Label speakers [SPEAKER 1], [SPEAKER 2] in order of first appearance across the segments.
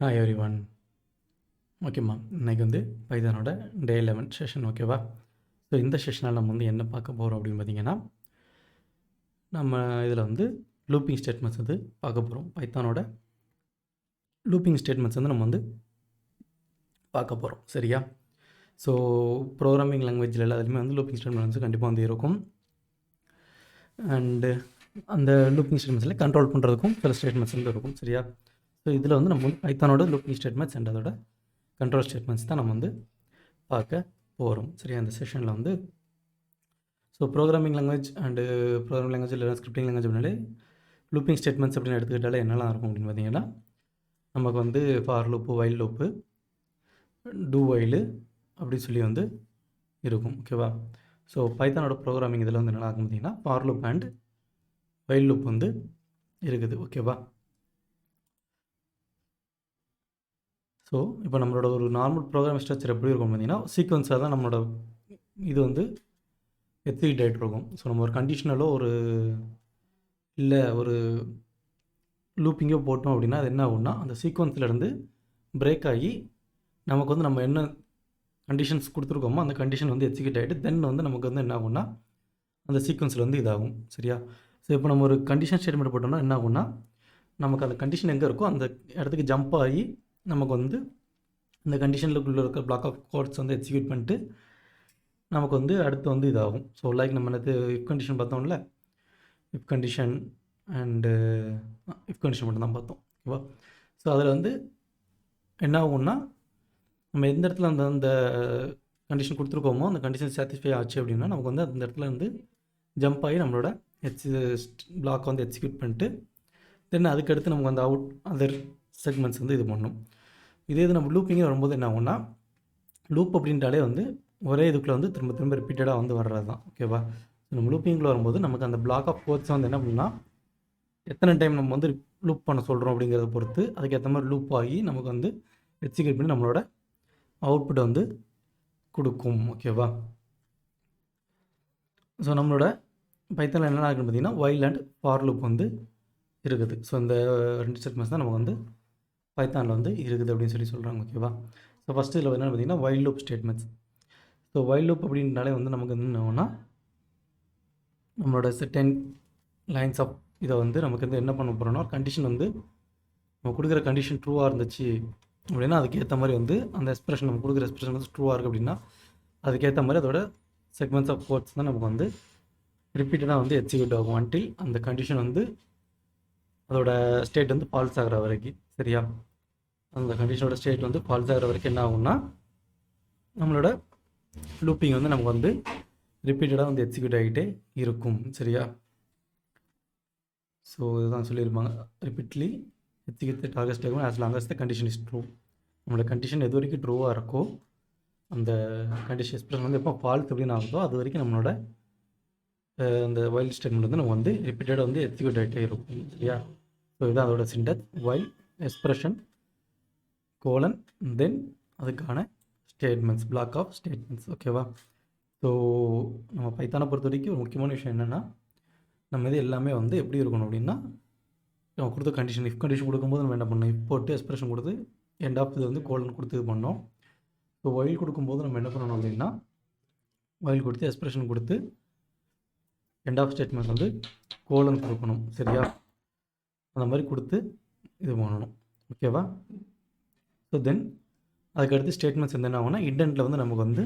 [SPEAKER 1] Hi everyone. ஓகேம்மா, இன்றைக்கி வந்து பைதானோட டே 11 செஷன். ஓகேவா? ஸோ இந்த செஷனில் நம்ம வந்து என்ன பார்க்க போகிறோம் அப்படின்னு பார்த்தீங்கன்னா, நம்ம இதில் வந்து லூப்பிங் ஸ்டேட்மெண்ட்ஸ் வந்து பார்க்க போகிறோம். பைத்தானோட லூப்பிங் ஸ்டேட்மெண்ட்ஸ் வந்து நம்ம வந்து பார்க்க போகிறோம். சரியா? ஸோ ப்ரோக்ராமிங் லாங்குவேஜில் எல்லாத்துலேயுமே வந்து லூப்பிங் ஸ்டேட்மெண்ட்ஸ் கண்டிப்பாக வந்து இருக்கும். அண்டு அந்த லூப்பிங் ஸ்டேட்மெண்ட்ஸில் கண்ட்ரோல் பண்ணுறதுக்கும் சில ஸ்டேட்மெண்ட்ஸ் வந்து இருக்கும். சரியா? ஸோ இதில் வந்து நம்ம வந்து பைத்தானோட லூப்பிங் ஸ்டேட்மெண்ட்ஸ் அண்ட் அதோட கண்ட்ரோல் ஸ்டேட்மெண்ட்ஸ் தான் நம்ம வந்து பார்க்க போகிறோம். சரியா? அந்த செஷனில் வந்து so programming language and programming language இல்லை ஸ்கிரிப்டிங் லாங்குவேஜ் அப்படின்னாலே லூப்பிங் ஸ்டேட்மெண்ட்ஸ் அப்படின்னு எடுத்துக்கிட்டாலே என்னெல்லாம் இருக்கும் அப்படின்னு பார்த்தீங்கன்னா, நமக்கு வந்து for loop, while loop, do while அப்படி சொல்லி வந்து இருக்கும். ஓகேவா? ஸோ பைத்தானோட ப்ரோக்ராமிங் இதில் வந்து என்ன ஆகும் பார்த்தீங்கன்னா, for loop and while loop வந்து இருக்குது. ஓகேவா? ஸோ இப்போ நம்மளோட ஒரு நார்மல் ப்ரோக்ராம் ஸ்ட்ரக்சர் எப்படி இருக்கும் பார்த்தீங்கன்னா, சீக்வன்ஸாக தான் நம்மளோட இது வந்து எக்ஸிக்யூட் ஆகிட்டு இருக்கும். ஸோ நம்ம ஒரு கண்டிஷனலோ இல்லை ஒரு லூப்பிங்கோ போட்டோம் அப்படின்னா அது என்ன ஆகும்னா, அந்த சீக்வன்ஸ்லேருந்து பிரேக் ஆகி நமக்கு வந்து நம்ம என்ன கண்டிஷன்ஸ் கொடுத்துருக்கோமோ அந்த கண்டிஷன் வந்து எக்ஸிக்யூட் ஆகிட்டு தென் வந்து நமக்கு வந்து என்ன ஆகும்னா அந்த சீக்வன்ஸில் வந்து இதாகும். சரியா? ஸோ இப்போ நம்ம ஒரு கண்டிஷன் ஸ்டேட்மெண்ட் போட்டோம்னா என்ன ஆகும்னா, நமக்கு அந்த கண்டிஷன் எங்கே இருக்கோ அந்த இடத்துக்கு ஜம்ப் ஆகி நமக்கு வந்து இந்த கண்டிஷனுக்குள்ளே இருக்க பிளாக் ஆஃப் கோட்ஸ் வந்து எக்ஸிக்யூட் பண்ணிட்டு நமக்கு வந்து அடுத்து வந்து இதாகும். ஸோ லைக் நம்ம நேற்று இஃப் கண்டிஷன் பார்த்தோம்ல, if condition and if condition மட்டும் தான் பார்த்தோம். ஓகேவா? ஸோ அதில் வந்து என்ன ஆகும்னா, நம்ம எந்த இடத்துல அந்த அந்த கண்டிஷன் கொடுத்துருக்கோமோ அந்த கண்டிஷன் சாட்டிஸ்ஃபை ஆச்சு அப்படின்னா நமக்கு வந்து அந்த இடத்துல வந்து ஜம்ப் ஆகி நம்மளோட பிளாக் வந்து எக்ஸிக்யூட் பண்ணிட்டு தென் அதுக்கடுத்து நமக்கு அந்த அவுட் அதர் செக்மெண்ட்ஸ் வந்து இது பண்ணணும். இதே இது நம்ம லூப்பிங்கே வரும்போது என்ன ஆகும்னா, லூப் அப்படின்றாலே வந்து ஒரே இதுக்குள்ளே வந்து திரும்ப திரும்ப ரிப்பீட்டடாக வந்து வர்றது தான். ஓகேவா? நம்ம லூப்பிங்கில் வரும்போது நமக்கு அந்த பிளாக் ஆஃப் கோட்ஸ் வந்து என்ன பண்ணால் எத்தனை டைம் நம்ம வந்து லூப் பண்ண சொல்கிறோம் அப்படிங்கிறத பொறுத்து அதுக்கேற்ற மாதிரி லூப் ஆகி நமக்கு வந்து எக்ஸிக்யூட் பண்ணி நம்மளோட அவுட்புட் வந்து கொடுக்கும். ஓகேவா? ஸோ நம்மளோட பைத்தானில் என்னென்ன இருக்குன்னு பார்த்தீங்கன்னா, வைல் அண்ட் ஃபார் லூப் வந்து இருக்குது. ஸோ இந்த 2 ஸ்டேட்மெண்ட்ஸ் தான் நமக்கு வந்து பைத்தானில் வந்து இருக்குது அப்படின்னு சொல்லி சொல்கிறாங்க. ஓகேவா? ஸோ ஃபஸ்ட்டு இதில் என்னென்னு பார்த்தீங்கன்னா while loop statements. So while loop அப்படின்னாலே வந்து நமக்கு வந்து என்ன ஆகும்னா, நம்மளோட செர்டைன் லைன்ஸ் ஆஃப் இதை வந்து நமக்கு வந்து என்ன பண்ண போகிறோம்னா, கண்டிஷன் வந்து நம்ம கொடுக்குற கண்டிஷன் ட்ரூவாக இருந்துச்சு அப்படின்னா அதுக்கேற்ற மாதிரி வந்து அந்த எக்ஸ்பிரஷன் நம்ம கொடுக்குற எக்ஸ்பிரஷன் வந்து ட்ரூவாக இருக்குது அப்படின்னா அதுக்கேற்ற மாதிரி அதோட செக்மெண்ட்ஸ் ஆஃப் கோட்ஸ் தான் நமக்கு வந்து ரிப்பீட்டடாக வந்து எக்ஸிக்யூட் ஆகும் அன்டில் அந்த கண்டிஷன் வந்து அதோட ஸ்டேட் வந்து ஃபால்ஸ் ஆகிற வரைக்கும். சரியா? அந்த கண்டிஷனோட ஸ்டேட் வந்து ஃபால்ஸ் ஆகிற வரைக்கும் என்ன ஆகும்னா நம்மளோட லூப்பிங் வந்து நமக்கு வந்து ரிப்பீட்டடாக வந்து எக்ஸிக்யூட் ஆகிட்டே இருக்கும். சரியா? ஸோ இதுதான் சொல்லியிருப்பாங்க, repeatedly execute the target statement as long as the condition is true. நம்மளோட கண்டிஷன் எது வரைக்கும் ட்ரூவாக இருக்கோ அந்த கண்டிஷன் எக்ஸ்பிரஷன் வந்து எப்போ ஃபால்ஸ் அப்படின்னு ஆகுதோ அது வரைக்கும் நம்மளோட அந்த வைல் ஸ்டேட்மெண்ட் வந்து நம்ம வந்து ரிப்பீட்டடாக வந்து எக்ஸிக்யூட் ஆகிட்டே இருக்கும். சரியா? ஸோ இதுதான் அதோட சின்டெக்ஸ், வைல் எக்ஸ்பிரஷன் கோலன் தென் அதுக்கான ஸ்டேட்மெண்ட்ஸ், பிளாக் ஆஃப் ஸ்டேட்மெண்ட்ஸ். ஓகேவா? ஸோ நம்ம பைத்தானை பொறுத்த வரைக்கும் ஒரு முக்கியமான விஷயம் என்னென்னா, நம்ம இது எல்லாமே வந்து எப்படி இருக்கணும் அப்படின்னா, நம்ம கொடுத்த கண்டிஷன் இஃப் கண்டிஷன் கொடுக்கும்போது நம்ம என்ன பண்ணணும், இஃப் போட்டு எக்ஸ்பிரஷன் கொடுத்து எண்ட் ஆஃப் இது வந்து கோலன் கொடுத்து இது பண்ணோம். ஸோ வைல் கொடுக்கும்போது நம்ம என்ன பண்ணணும் அப்படின்னா, வைல் கொடுத்து எக்ஸ்பிரஷன் கொடுத்து எண்ட் ஆஃப் ஸ்டேட்மெண்ட் வந்து கோலன் கொடுக்கணும். சரியா? அந்த மாதிரி கொடுத்து இது பண்ணணும். ஓகேவா? ஸோ தென் அதுக்கடுத்து ஸ்டேட்மெண்ட்ஸ் வந்து என்ன ஆகும்னா இண்டென்ட்டில் வந்து நமக்கு வந்து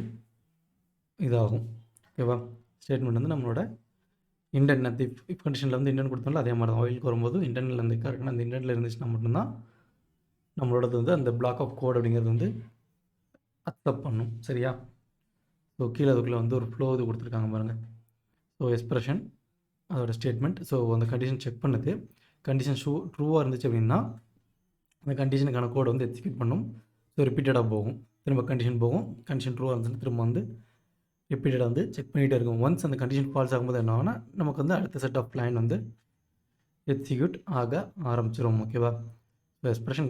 [SPEAKER 1] இதாகும். ஓகேவா? ஸ்டேட்மெண்ட் வந்து நம்மளோட இண்டென்ட் அந்த இஃப் கண்டிஷனில் வந்து இண்டென்ட் கொடுத்தோம்ல அதே மாதிரி தான் வைலுக்கு வரும்போது இண்டென்ட்டில் இருந்து கரெக்டாக அந்த இண்டென்ட்டில் இருந்துச்சுன்னா மட்டும்தான் நம்மளோடது வந்து அந்த பிளாக் ஆஃப் கோட் அப்படிங்கிறது வந்து அக்செப்ட் பண்ணும். சரியா? ஸோ கீழே அதுக்குள்ளே வந்து ஒரு ஃப்ளோ இது கொடுத்துருக்காங்க பாருங்கள். ஸோ எக்ஸ்பிரஷன் அதோட ஸ்டேட்மெண்ட். ஸோ அந்த கண்டிஷன் செக் பண்ணுது, கண்டிஷன் ட்ரூவாக இருந்துச்சு அப்படின்னா அந்த கண்டிஷனுக்கான கோடை வந்து எக்ஸிக்யூட் பண்ணும். ஸோ ரிப்பீட்டடாக போகும், திரும்ப கண்டிஷன் போகும், கண்டிஷன் ட்ரூவாக இருந்துச்சுன்னா திரும்ப வந்து ரிப்பீட்டடாக வந்து செக் பண்ணிகிட்டே இருக்கும். ஒன்ஸ் அந்த கண்டிஷன் ஃபால்ஸ் ஆகும்போது என்ன ஆகும்னா நமக்கு வந்து அடுத்த செட் ஆஃப் லைன் வந்து எக்ஸிக்யூட் ஆக ஆரம்பிச்சிடும். ஓகேவா? ஸோ எக்ஸ்பிரஷன்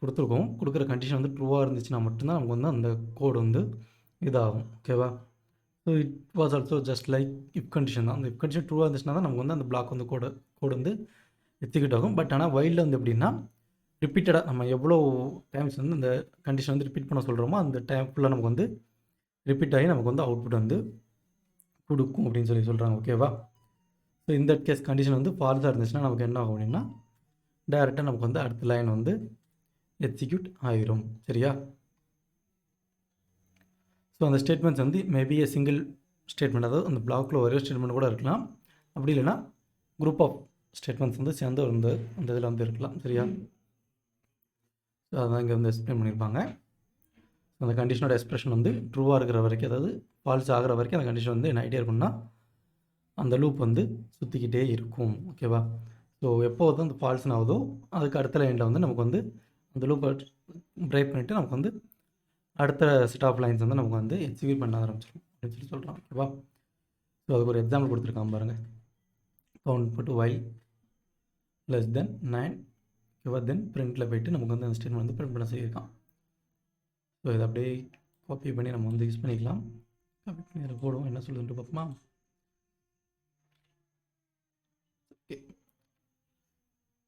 [SPEAKER 1] கொடுத்துருக்கோம், கொடுக்குற கண்டிஷன் வந்து ட்ரூவாக இருந்துச்சுன்னா மட்டும்தான் நமக்கு வந்து அந்த கோடு வந்து இதாகும். ஓகேவா? So it was also just like if condition தான். அந்த இஃப் கண்டிஷன் ட்ரூவாக இருந்துச்சுன்னா தான் நமக்கு வந்து அந்த பிளாக் வந்து கோடு வந்து எக்ஸிக்யூட் ஆகும். பட் ஆனால் வைல்டில் வந்து எப்படின்னா ரிப்பீட்டடாக நம்ம எவ்வளோ டைம்ஸ் வந்து இந்த கண்டிஷன் வந்து ரிப்பீட் பண்ண சொல்கிறோமோ அந்த டைம் ஃபுல்லாக நமக்கு வந்து ரிப்பீட் ஆகி நமக்கு வந்து அவுட்புட் வந்து கொடுக்கும் அப்படின்னு சொல்கிறாங்க. ஓகேவா? ஸோ இந்த கேஸ் கண்டிஷன் வந்து ஃபால்ஸாக இருந்துச்சுன்னா நமக்கு என்ன ஆகும் அப்படின்னா டைரெக்டாக நமக்கு வந்து அடுத்த லைன் வந்து எக்ஸிக்யூட் ஆகிரும். சரியா? ஸோ அந்த ஸ்டேட்மெண்ட்ஸ் வந்து மேபி a சிங்கிள் ஸ்டேட்மெண்ட், அதாவது அந்த பிளாக்ல ஒரே ஸ்டேட்மெண்ட் கூட இருக்கலாம். அப்படி இல்லைன்னா குரூப் ஆஃப் ஸ்டேட்மெண்ட்ஸ் வந்து சேர்ந்து அந்த இதில் வந்து இருக்கலாம். சரியா? ஸோ அதான் இங்கே வந்து எக்ஸ்பிளைன் பண்ணியிருப்பாங்க. அந்த கண்டிஷனோட எக்ஸ்பிரஷன் வந்து ட்ரூவாக இருக்கிற வரைக்கும், அதாவது ஃபால்ஸ் ஆகிற வரைக்கும் அந்த கண்டிஷன் வந்து என்ன ஆகிட்டே இருக்கும்னா அந்த லூப் வந்து சுற்றிக்கிட்டே இருக்கும். ஓகேவா? ஸோ எப்போ வந்து அந்த ஃபால்ஸ்னு ஆகுதோ அதுக்கு அடுத்த லைனில் வந்து நமக்கு வந்து அந்த லூப்பை பிரேக் பண்ணிவிட்டு நமக்கு வந்து அடுத்த செட் ஆஃப் லைன்ஸ் வந்து நமக்கு வந்து எக்ஸிக்யூட் பண்ண ஆரம்பிச்சிடும் அப்படின்னு சொல்கிறான். ஓகேவா? ஸோ அதுக்கு ஒரு எக்ஸாம்பிள் கொடுத்துருக்கான் பாருங்கள். கவுண்ட் போட்டு வைல் லெஸ் தென் 9, ஓகேவா? தென் பிரிண்டில் போய்ட்டு நமக்கு வந்து அந்த ஸ்டேட்மெண்ட் வந்து பிரிண்ட் பண்ண சொல்லியிருக்கான். ஸோ இதை அப்படியே காப்பி பண்ணி நம்ம வந்து யூஸ் பண்ணிக்கலாம். காப்பி பண்ணி அதை போடுவோம், என்ன சொல்லுதுன்ட்டு பார்ப்போமா? ஓகே,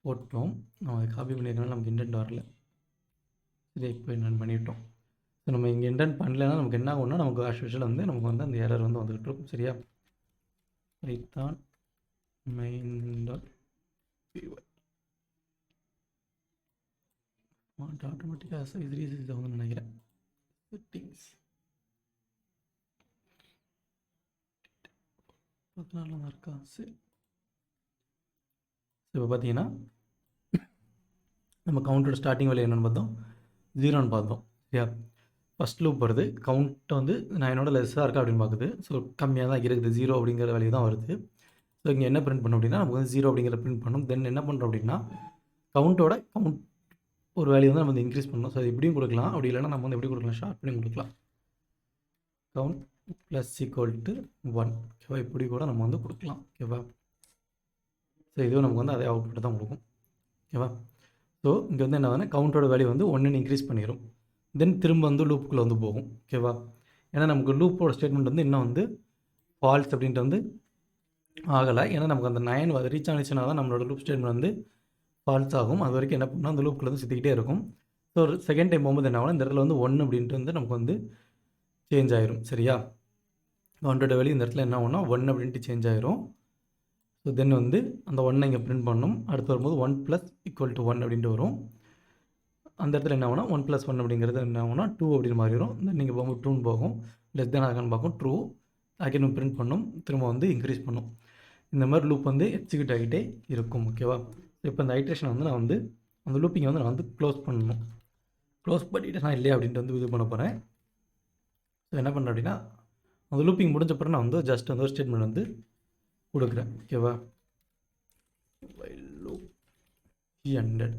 [SPEAKER 1] போட்டோம். நம்ம அதை காப்பி பண்ணியிருக்கனால நமக்கு இன்டென்ட் வரல. சரி, இப்போ என்னென்னு பண்ணிவிட்டோம். ஸோ நம்ம இங்கே இன்டென்ட் பண்ணலைன்னா நமக்கு என்ன ஆகும்னா நமக்கு ஆஸ் யூஷுவல் வந்து நமக்கு வந்து அந்த எரர் வந்து வந்துகிட்டு இருக்கும். சரியா? பைத்தான் main.py ஆட்டோமேட்டிக்காக சைஸ் இதை வந்து நினைக்கிறேன். செட்டிங்ஸ் 14 தான் இருக்கா? சரி, இப்போ பார்த்தீங்கன்னா நம்ம கவுண்டோட ஸ்டார்டிங் வேல்யூ என்னென்னு பார்த்தோம், 0ன்னு பார்த்தோம். சரியா? ஃபஸ்ட் லூப் வருது, கவுண்ட்டை வந்து 9ஓட லெஸ்ஸாக இருக்கா அப்படின்னு பார்க்குது. ஸோ கம்மியாக தான் இருக்குது, 0 அப்படிங்கிற வேல்யூ தான் வருது. ஸோ இங்கே என்ன பிரிண்ட் பண்ணோம் அப்படின்னா நமக்கு வந்து 0 அப்படிங்கிற பிரிண்ட் பண்ணணும். தென் என்ன பண்ணுறோம் அப்படின்னா கவுண்ட் ஒரு வேல்யூ வந்து நம்ம வந்து இன்க்ரீஸ் பண்ணணும். ஸோ அது இப்படியும் கொடுக்கலாம், அப்படி இல்லைன்னா நம்ம வந்து எப்படி கொடுக்கலாம், ஷார்ட் பண்ணி கொடுக்கலாம். கவுண்ட் ப்ளஸ் ஈக்குவல் டு 1, ஓகேவா? இப்படி கூட நம்ம வந்து கொடுக்கலாம். ஓகேவா? ஸோ இதுவும் நமக்கு வந்து அதே அவுட்புட் தான் கொடுக்கும். ஓகேவா? ஸோ இங்கே வந்து என்ன ஆகுதுன்னா கவுண்டோட வேல்யூ வந்து 1ன்னு இன்க்ரீஸ் பண்ணிடும். தென் திரும்ப வந்து லூப்புக்குள்ளே வந்து போகும். ஓகேவா? ஏன்னா நமக்கு லூப்போட ஸ்டேட்மெண்ட் வந்து இன்னும் வந்து ஃபால்ஸ் அப்படின்ட்டு வந்து ஆகலை. ஏன்னா நமக்கு அந்த 9 ரீச் ஆனிச்சுன்னா தான் நம்மளோட லூப் ஸ்டேட்மெண்ட் வந்து ஃபால்ஸ் ஆகும். அது வரைக்கும் என்ன பண்ணால் அந்த லூப்புக்குள்ள வந்து சுற்றிக்கிட்டே இருக்கும். ஸோ ஒரு செகண்ட் டைம் போகும்போது என்ன ஆகும், இந்த இடத்துல வந்து 1 அப்படின்ட்டு வந்து நமக்கு வந்து சேஞ்ச் ஆயிரும். சரியா? 100 வேல்யூ இந்த இடத்துல என்ன ஆகும்னா 1 அப்படின்ட்டு சேஞ்ச் ஆயிரும். ஸோ தென் வந்து அந்த 1 இங்கே பிரிண்ட் பண்ணணும். அடுத்து வரும்போது 1 ப்ளஸ் ஈக்குவல் டு 1 அப்படின்ட்டு வரும். அந்த இடத்துல என்ன ஆகும்னா 1 + 1 அப்படிங்கிறது என்ன ஆகும்னா 2 அப்படின்னு மாறிடும். தென் நீங்கள் போகும்போது 2ன்னு போகும், லெஸ் தென் ஆகான்னு பார்க்கும், ட்ரூ அகைன் பிரிண்ட் பண்ணும், திரும்ப வந்து இன்க்ரீஸ் பண்ணும். இந்த மாதிரி லூப் வந்து எக்ஸிக்யூட் ஆகிட்டே இருக்கும். ஓகேவா? இப்போ இந்த ஐட்ரேஷன் வந்து நான் வந்து அந்த லூப்பிங்கை வந்து நான் வந்து க்ளோஸ் பண்ணணும். க்ளோஸ் பண்ணிவிட்டு நான் இல்லையா அப்படின்ட்டு வந்து இது பண்ண போகிறேன். ஸோ என்ன பண்ணுறேன் அப்படின்னா அந்த லூப்பிங் முடிஞ்ச பிறகு நான் வந்து ஜஸ்ட் வந்து ஒரு ஸ்டேட்மெண்ட் வந்து கொடுக்குறேன். ஓகேவா? Loop ended.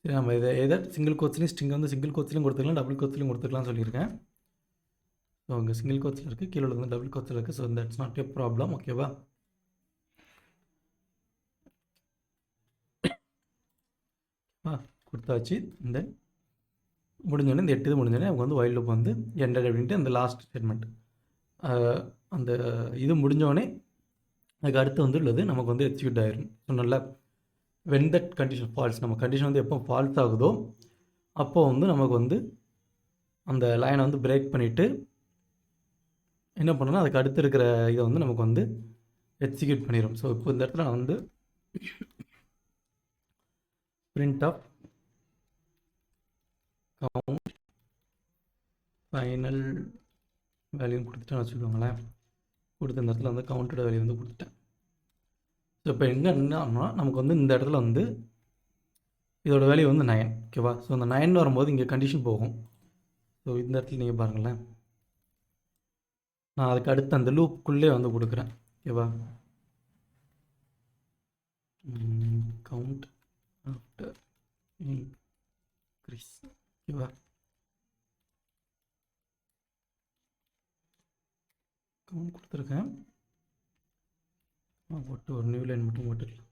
[SPEAKER 1] சரி, நம்ம இதை எதாவது சிங்கிள் கோட்ஸ்லையும் ஸ்ட்ரிங் வந்து சிங்கிள் கோட்ஸ்லையும் கொடுத்துக்கலாம், டபுள் கோட்ஸ்லையும் கொடுத்துக்கலாம்னு சொல்லியிருக்கேன். ஸோ அங்கே சிங்கிள் கோட்ஸில் இருக்குது, கீழே வந்து டபுள் கோட்ஸில் இருக்குது. So that's not a problem. ஓகேவா? கொடுத்தாச்சு. இந்த முடிஞ்சோடனே இந்த 8 இது முடிஞ்சோடனே அவங்க வந்து வைல்ட் லூப் வந்து எண்டட் அப்படின்ட்டு அந்த லாஸ்ட் ஸ்டேட்மெண்ட் அந்த இது முடிஞ்சோடனே அதுக்கு அடுத்து வந்து உள்ளது நமக்கு வந்து எக்ஸிக்யூட் ஆயிரும். சொன்னல வென் தட் கண்டிஷன் ஃபால்ஸ், நம்ம கண்டிஷன் வந்து எப்போ ஃபால்ஸ் ஆகுதோ அப்போது வந்து நமக்கு வந்து அந்த லைனை வந்து பிரேக் பண்ணிவிட்டு என்ன பண்ணணும்னா அதுக்கு அடுத்து இருக்கிற இதை வந்து நமக்கு வந்து எக்ஸிக்யூட் பண்ணிடும். ஸோ இப்போ இந்த இடத்துல நான் வந்து print of count ஃபைனல் வேல்யூன்னு கொடுத்துட்டேன்னு வச்சுக்கோங்களேன். கொடுத்த இந்த இடத்துல வந்து கவுண்டோட வேல்யூ வந்து கொடுத்துட்டேன். ஸோ இப்போ எங்கே என்னன்னா நமக்கு வந்து இந்த இடத்துல வந்து இதோட வேல்யூ வந்து 9. ஓகேவா? ஸோ அந்த 9 வரும்போது இங்கே கண்டிஷன் போகும். ஸோ இந்த இடத்துல நீங்கள் பாருங்களேன், நான் அதுக்கு அடுத்து அந்த லூப்புக்குள்ளே வந்து கொடுக்குறேன். ஓகேவா? Count after increase. ஓகேவா? கவுண்ட் கொடுத்துருக்கேன், போட்டு ஒரு நியூ லைன் மட்டும் போட்டுக்கலாம்.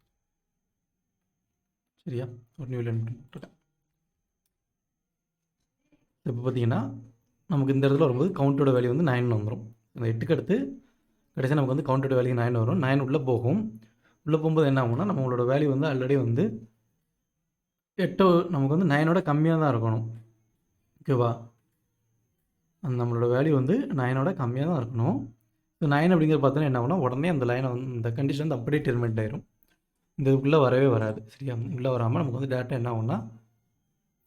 [SPEAKER 1] சரியா? ஒரு நியூ லைன் மட்டும் போட்டுருக்கேன். இப்போ பார்த்தீங்கன்னா நமக்கு இந்த இடத்துல வரும்போது கவுண்டோட வேல்யூ வந்து 9 வந்துடும். அந்த 8க்கு அடுத்து கடைசியாக நமக்கு வந்து கவுண்டோட வேல்யூ 9 வரும். 9 உள்ளே போகும். உள்ளே போகும்போது என்ன ஆகும்னா நம்மளோட வேல்யூ வந்து ஆல்ரெடி வந்து 8 நமக்கு வந்து 9ஓட கம்மியாக தான் இருக்கணும். ஓகேவா? அந்த நம்மளோட வேல்யூ வந்து 9ஓட கம்மியாக தான் இருக்கணும். ஸோ 9 அப்படிங்கிறது பார்த்தோன்னா என்ன ஆகும்னா, உடனே அந்த லைனை வந்து இந்த கண்டிஷன் வந்து அப்படியே டெர்மினேட் ஆயிரும். இந்த இதுக்குள்ளே வரவே வராது. சரியா? உள்ளே வராமல் நமக்கு வந்து டேட்டா என்ன ஆகும்னா,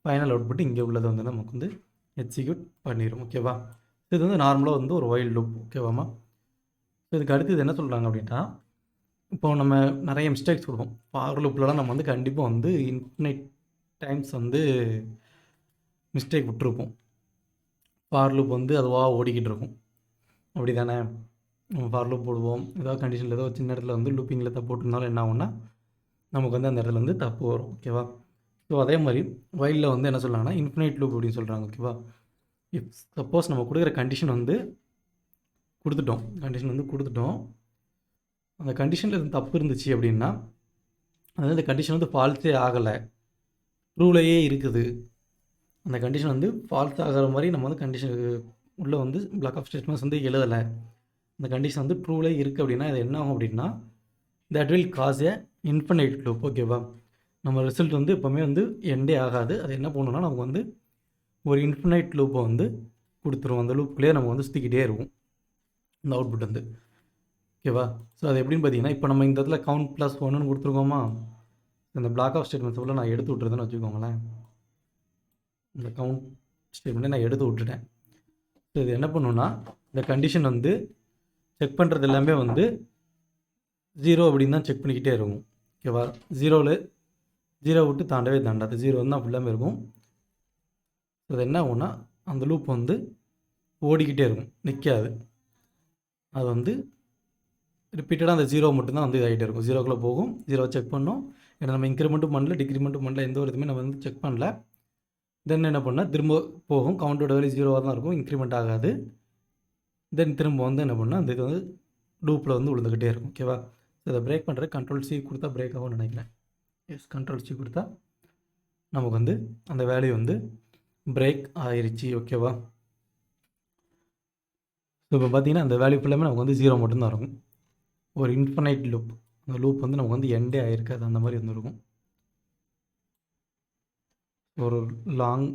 [SPEAKER 1] ஃபைனல் அவுட்புட் இங்கே உள்ளதை வந்து நமக்கு வந்து எக்ஸிக்யூட் பண்ணிடும். ஓகேவா? இது வந்து நார்மலாக வந்து ஒரு வைல் லூப். ஓகேவாம்மா? ஸோ இதுக்கு அடுத்து இது என்ன சொல்கிறாங்க அப்படின்னா, இப்போ நம்ம நிறைய மிஸ்டேக்ஸ் கொடுப்போம். ஃபார் லூப்லலாம் நம்ம வந்து கண்டிப்பாக வந்து இன்ஃபினைட் டைம்ஸ் வந்து மிஸ்டேக் விட்டுருப்போம். ஃபார் லூப் வந்து அதுவாக ஓடிக்கிட்டு இருக்கும். அப்படி தானே? ஃபார் லூப் போடுவோம். ஏதாவது கண்டிஷனில் ஏதோ சின்ன இடத்துல வந்து லூப்பிங்கில் தப்பு போட்டிருந்தாலும் என்ன ஆகும்னா, நமக்கு வந்து அந்த இடத்துல வந்து தப்பு வரும். ஓகேவா? ஸோ அதே மாதிரி வைலில் வந்து என்ன சொல்கிறாங்கன்னா, இன்ஃபினைட் லூப் அப்படின்னு சொல்கிறாங்க. ஓகேவா? இஃப் சப்போஸ் நம்ம கொடுக்குற கண்டிஷன் வந்து கொடுத்துட்டோம். அந்த கண்டிஷனில் எதுவும் தப்பு இருந்துச்சு அப்படின்னா, அதாவது அந்த கண்டிஷன் வந்து ஃபால்ஸே ஆகலை, ட்ரூலையே இருக்குது. அந்த கண்டிஷன் வந்து ஃபால்ஸ் ஆகிற மாதிரி நம்ம வந்து கண்டிஷன் உள்ளே வந்து பிளாக் ஆஃப் ஸ்டேட்மெண்ட்ஸ் வந்து எழுதலை. அந்த கண்டிஷன் வந்து ட்ரூலே இருக்குது அப்படின்னா அது என்ன ஆகும் அப்படின்னா, that will cause a infinite loop. ஓகேவா? நம்ம ரிசல்ட் வந்து எப்போவுமே வந்து எண்டே ஆகாது. அது என்ன பண்ணணும்னா, நமக்கு வந்து ஒரு இன்ஃபினைட் லூப்பை வந்து கொடுத்துரும். அந்த லூப்லேயே நம்ம வந்து சுற்றிக்கிட்டே இருக்கும் இந்த அவுட்புட் வந்து. ஓகேவா? ஸோ அது எப்படின்னு பார்த்தீங்கன்னா, இப்போ நம்ம இந்த இடத்துல கவுண்ட் ப்ளஸ் 1ன்னு கொடுத்துருக்கோமா, இந்த பிளாக் ஆஃப் ஸ்டேட்மெண்ட்ஸ் உள்ள நான் எடுத்து விட்டுறதுன்னு வச்சுக்கோங்களேன். இந்த கவுண்ட் ஸ்டேட்மெண்ட்டை நான் எடுத்து விட்டுட்டேன். ஸோ இது என்ன பண்ணுன்னா, இந்த கண்டிஷன் வந்து செக் பண்ணுறது எல்லாமே வந்து 0 அப்படின்னு தான் செக் பண்ணிக்கிட்டே இருக்கும். ஓகேவா? 0 விட்டு தாண்டவே தாண்டாது. 0 வந்து தான் ஃபுல்லாமே இருக்கும். அது என்ன ஆகும்னா, அந்த லூப் வந்து ஓடிக்கிட்டே இருக்கும், நிற்காது. அது வந்து ரிப்பீட்டடாக அந்த 0 மட்டும்தான் வந்து இதாகிட்டே இருக்கும். 0க்குள்ளே போகும், 0 செக் பண்ணோம். ஏன்னா நம்ம இன்க்ரிமெண்ட்டும் பண்ணல, டிக்ரிமெண்ட்டும் பண்ணல, எந்த ஒரு இதுவுமே நம்ம வந்து செக் பண்ணல. தென் என்ன பண்ணால் திரும்ப போகும், கவுண்டோட வேல்யூ 0வாக தான் இருக்கும், இன்க்ரிமெண்ட் ஆகாது. தென் திரும்ப வந்து என்ன பண்ணால் அந்த இது வந்து லூப்பில் வந்து விழுந்துக்கிட்டே இருக்கும். ஓகேவா? ஸோ இதை பிரேக் பண்ணுறது Ctrl+C கொடுத்தா பிரேக் ஆகும்னு நினைக்கிறேன். எஸ், Ctrl+C கொடுத்தா நமக்கு வந்து அந்த வேல்யூ வந்து பிரேக் ஆயிடுச்சு. ஓகேவா? ஸோ இப்போ பார்த்தீங்கன்னா அந்த வேல்யூ ஃபுல்லாமே நமக்கு வந்து 0 மட்டும்தான் இருக்கும். ஒரு இன்ஃபினைட் லூப். அந்த லூப் வந்து நமக்கு வந்து எண்டே ஆகிருக்காது, அந்த மாதிரி வந்துருக்கும். ஒரு லாங்